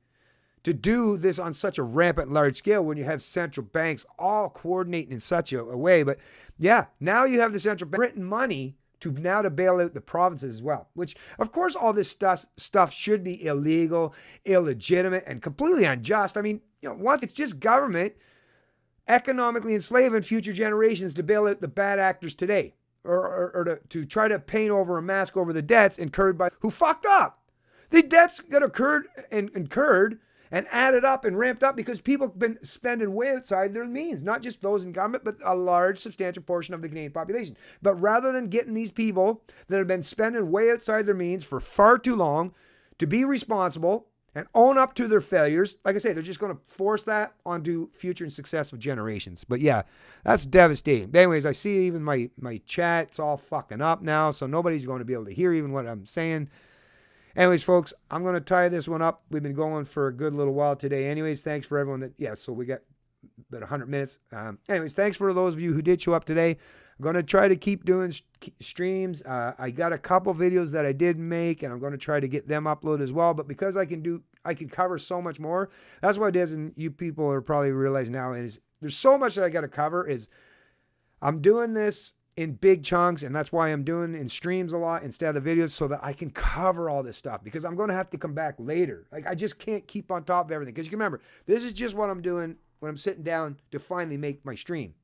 [SPEAKER 1] to do this on such a rampant large scale when you have central banks all coordinating in such a way. But yeah, now you have the central bank printing money to bail out the provinces as well, which of course all this stuff should be illegal, illegitimate, and completely unjust. I mean, once it's just government economically enslaving future generations to bail out the bad actors today, or to try to paint over a mask over the debts incurred by who fucked up. The debts got incurred and added up and ramped up because people have been spending way outside their means, not just those in government, but a large, substantial portion of the Canadian population. But rather than getting these people that have been spending way outside their means for far too long to be responsible and own up to their failures, like I say, they're just going to force that onto future and successive generations. But yeah, that's devastating. But anyways, I see even my chat's all fucking up now, so nobody's going to be able to hear even what I'm saying. Anyways, folks, I'm going to tie this one up. We've been going for a good little while today. Anyways, thanks for everyone so we got about 100 minutes. Anyways, thanks for those of you who did show up today. I'm going to try to keep doing streams. I got a couple videos that I did make, and I'm going to try to get them uploaded as well. But because I can cover so much more, that's what it is. And you people are probably realizing now is there's so much that I got to cover. Is I'm doing this in big chunks, and that's why I'm doing in streams a lot instead of the videos, so that I can cover all this stuff, because I'm going to have to come back later. Like, I just can't keep on top of everything, because you can remember, this is just what I'm doing when I'm sitting down to finally make my stream.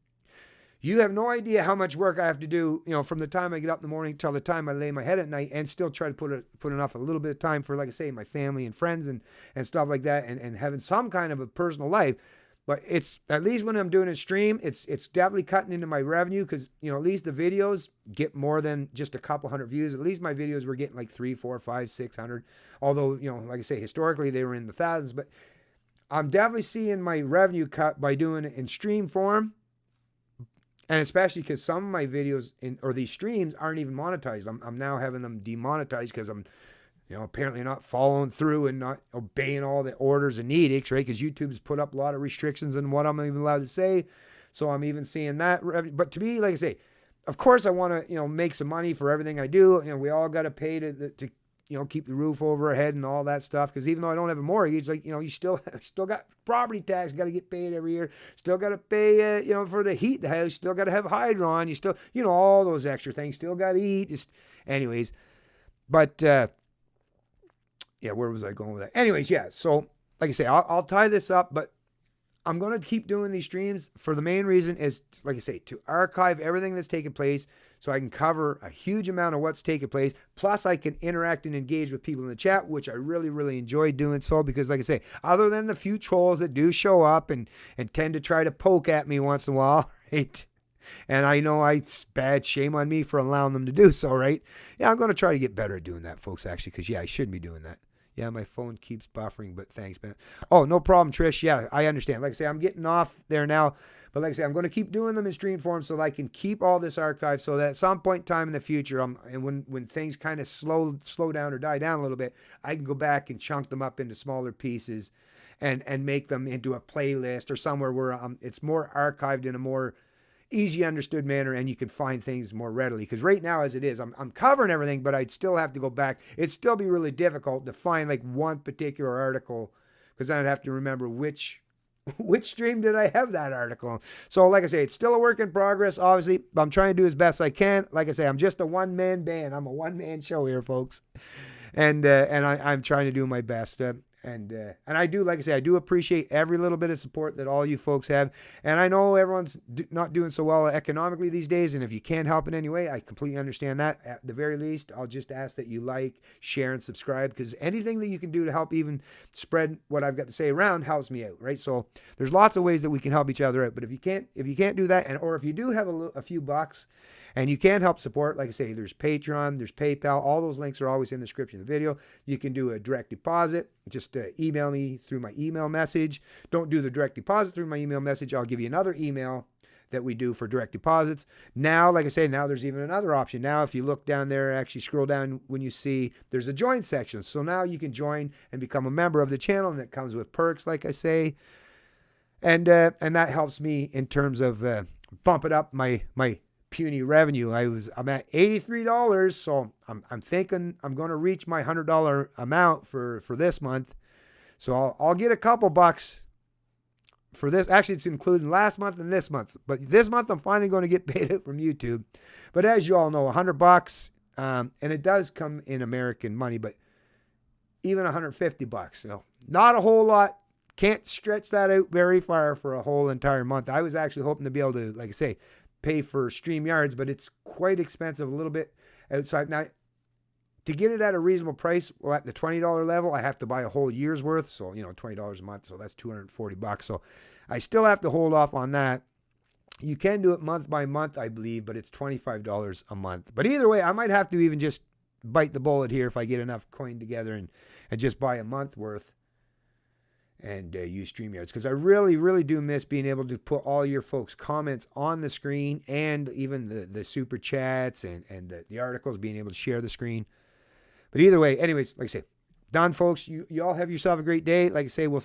[SPEAKER 1] You have no idea how much work I have to do, from the time I get up in the morning till the time I lay my head at night, and still try to put a little bit of time for, like I say, my family and friends and stuff like that, and having some kind of a personal life. But it's, at least when I'm doing a stream, it's definitely cutting into my revenue, because, at least the videos get more than just a couple hundred views. At least my videos were getting like 300, 400, 500, 600. Although, like I say, historically they were in the thousands. But I'm definitely seeing my revenue cut by doing it in stream form. And especially because some of my videos or these streams aren't even monetized. I'm now having them demonetized because I'm apparently not following through and not obeying all the orders and edicts, right? Because YouTube's put up a lot of restrictions on what I'm even allowed to say. So I'm even seeing that. But to me, like I say, of course I want to, make some money for everything I do. We all got to pay to keep the roof over our head and all that stuff. Because even though I don't have a mortgage, you still got property tax got to get paid every year. Still got to pay, for the heat the house. Still got to have hydro on. You still, all those extra things. Still got to eat. Anyways, but yeah, where was I going with that? Anyways, yeah. So like I say, I'll tie this up, but I'm going to keep doing these streams for the main reason is, like I say, to archive everything that's taken place so I can cover a huge amount of what's taken place. Plus, I can interact and engage with people in the chat, which I really, really enjoy doing so because, like I say, other than the few trolls that do show up and tend to try to poke at me once in a while, right? And I know it's bad shame on me for allowing them to do so, right? Yeah, I'm going to try to get better at doing that, folks, actually, because, yeah, I shouldn't be doing that. Yeah, my phone keeps buffering, but thanks, man. Oh, no problem, Trish. Yeah, I understand. Like I say, I'm getting off there now. But like I say, I'm going to keep doing them in stream form so that I can keep all this archive so that at some point in time in the future, and when things kind of slow down or die down a little bit, I can go back and chunk them up into smaller pieces and make them into a playlist or somewhere where it's more archived in a more easy understood manner and you can find things more readily. Because right now as it is, I'm covering everything, but I'd still have to go back. It'd still be really difficult to find like one particular article because then I'd have to remember which stream did I have that article. So like I say, it's still a work in progress, obviously, but I'm trying to do as best I can. Like I say, I'm just a one-man band. I'm a one-man show here, folks. And I'm trying to do my best. And I do, like I say, I do appreciate every little bit of support that all you folks have. And I know everyone's not doing so well economically these days. And if you can't help in any way, I completely understand that. At the very least, I'll just ask that you like, share, and subscribe because anything that you can do to help even spread what I've got to say around helps me out, right? So there's lots of ways that we can help each other out. But if you can't do that, or if you do have a few bucks and you can help support, like I say, there's Patreon, there's PayPal. All those links are always in the description of the video. You can do a direct deposit. Just email me through my email message. Don't do the direct deposit through my email message. I'll give you another email that we do for direct deposits. Now, like I say, now there's even another option. Now, if you look down there, actually scroll down when you see there's a join section. So now you can join and become a member of the channel, and that comes with perks, like I say. And that helps me in terms of bumping up my puny revenue. I'm at $83, so I'm thinking I'm going to reach my $100 amount for this month. So I'll get a couple bucks for this. Actually, it's including last month and this month. But this month I'm finally going to get paid out from YouTube. But as you all know, $100, and it does come in American money, but even $150. So not a whole lot. Can't stretch that out very far for a whole entire month. I was actually hoping to be able to, like I say, pay for StreamYards, but it's quite expensive, a little bit outside. Now, to get it at a reasonable price, well, at the $20 level, I have to buy a whole year's worth. So, $20 a month. So that's $240. So I still have to hold off on that. You can do it month by month, I believe, but it's $25 a month. But either way, I might have to even just bite the bullet here if I get enough coin together and just buy a month worth and use StreamYards, because I really, really do miss being able to put all your folks' comments on the screen and even the super chats and the articles, being able to share the screen. But either way, anyways, like I say, done, folks. You all have yourself a great day. Like I say, we'll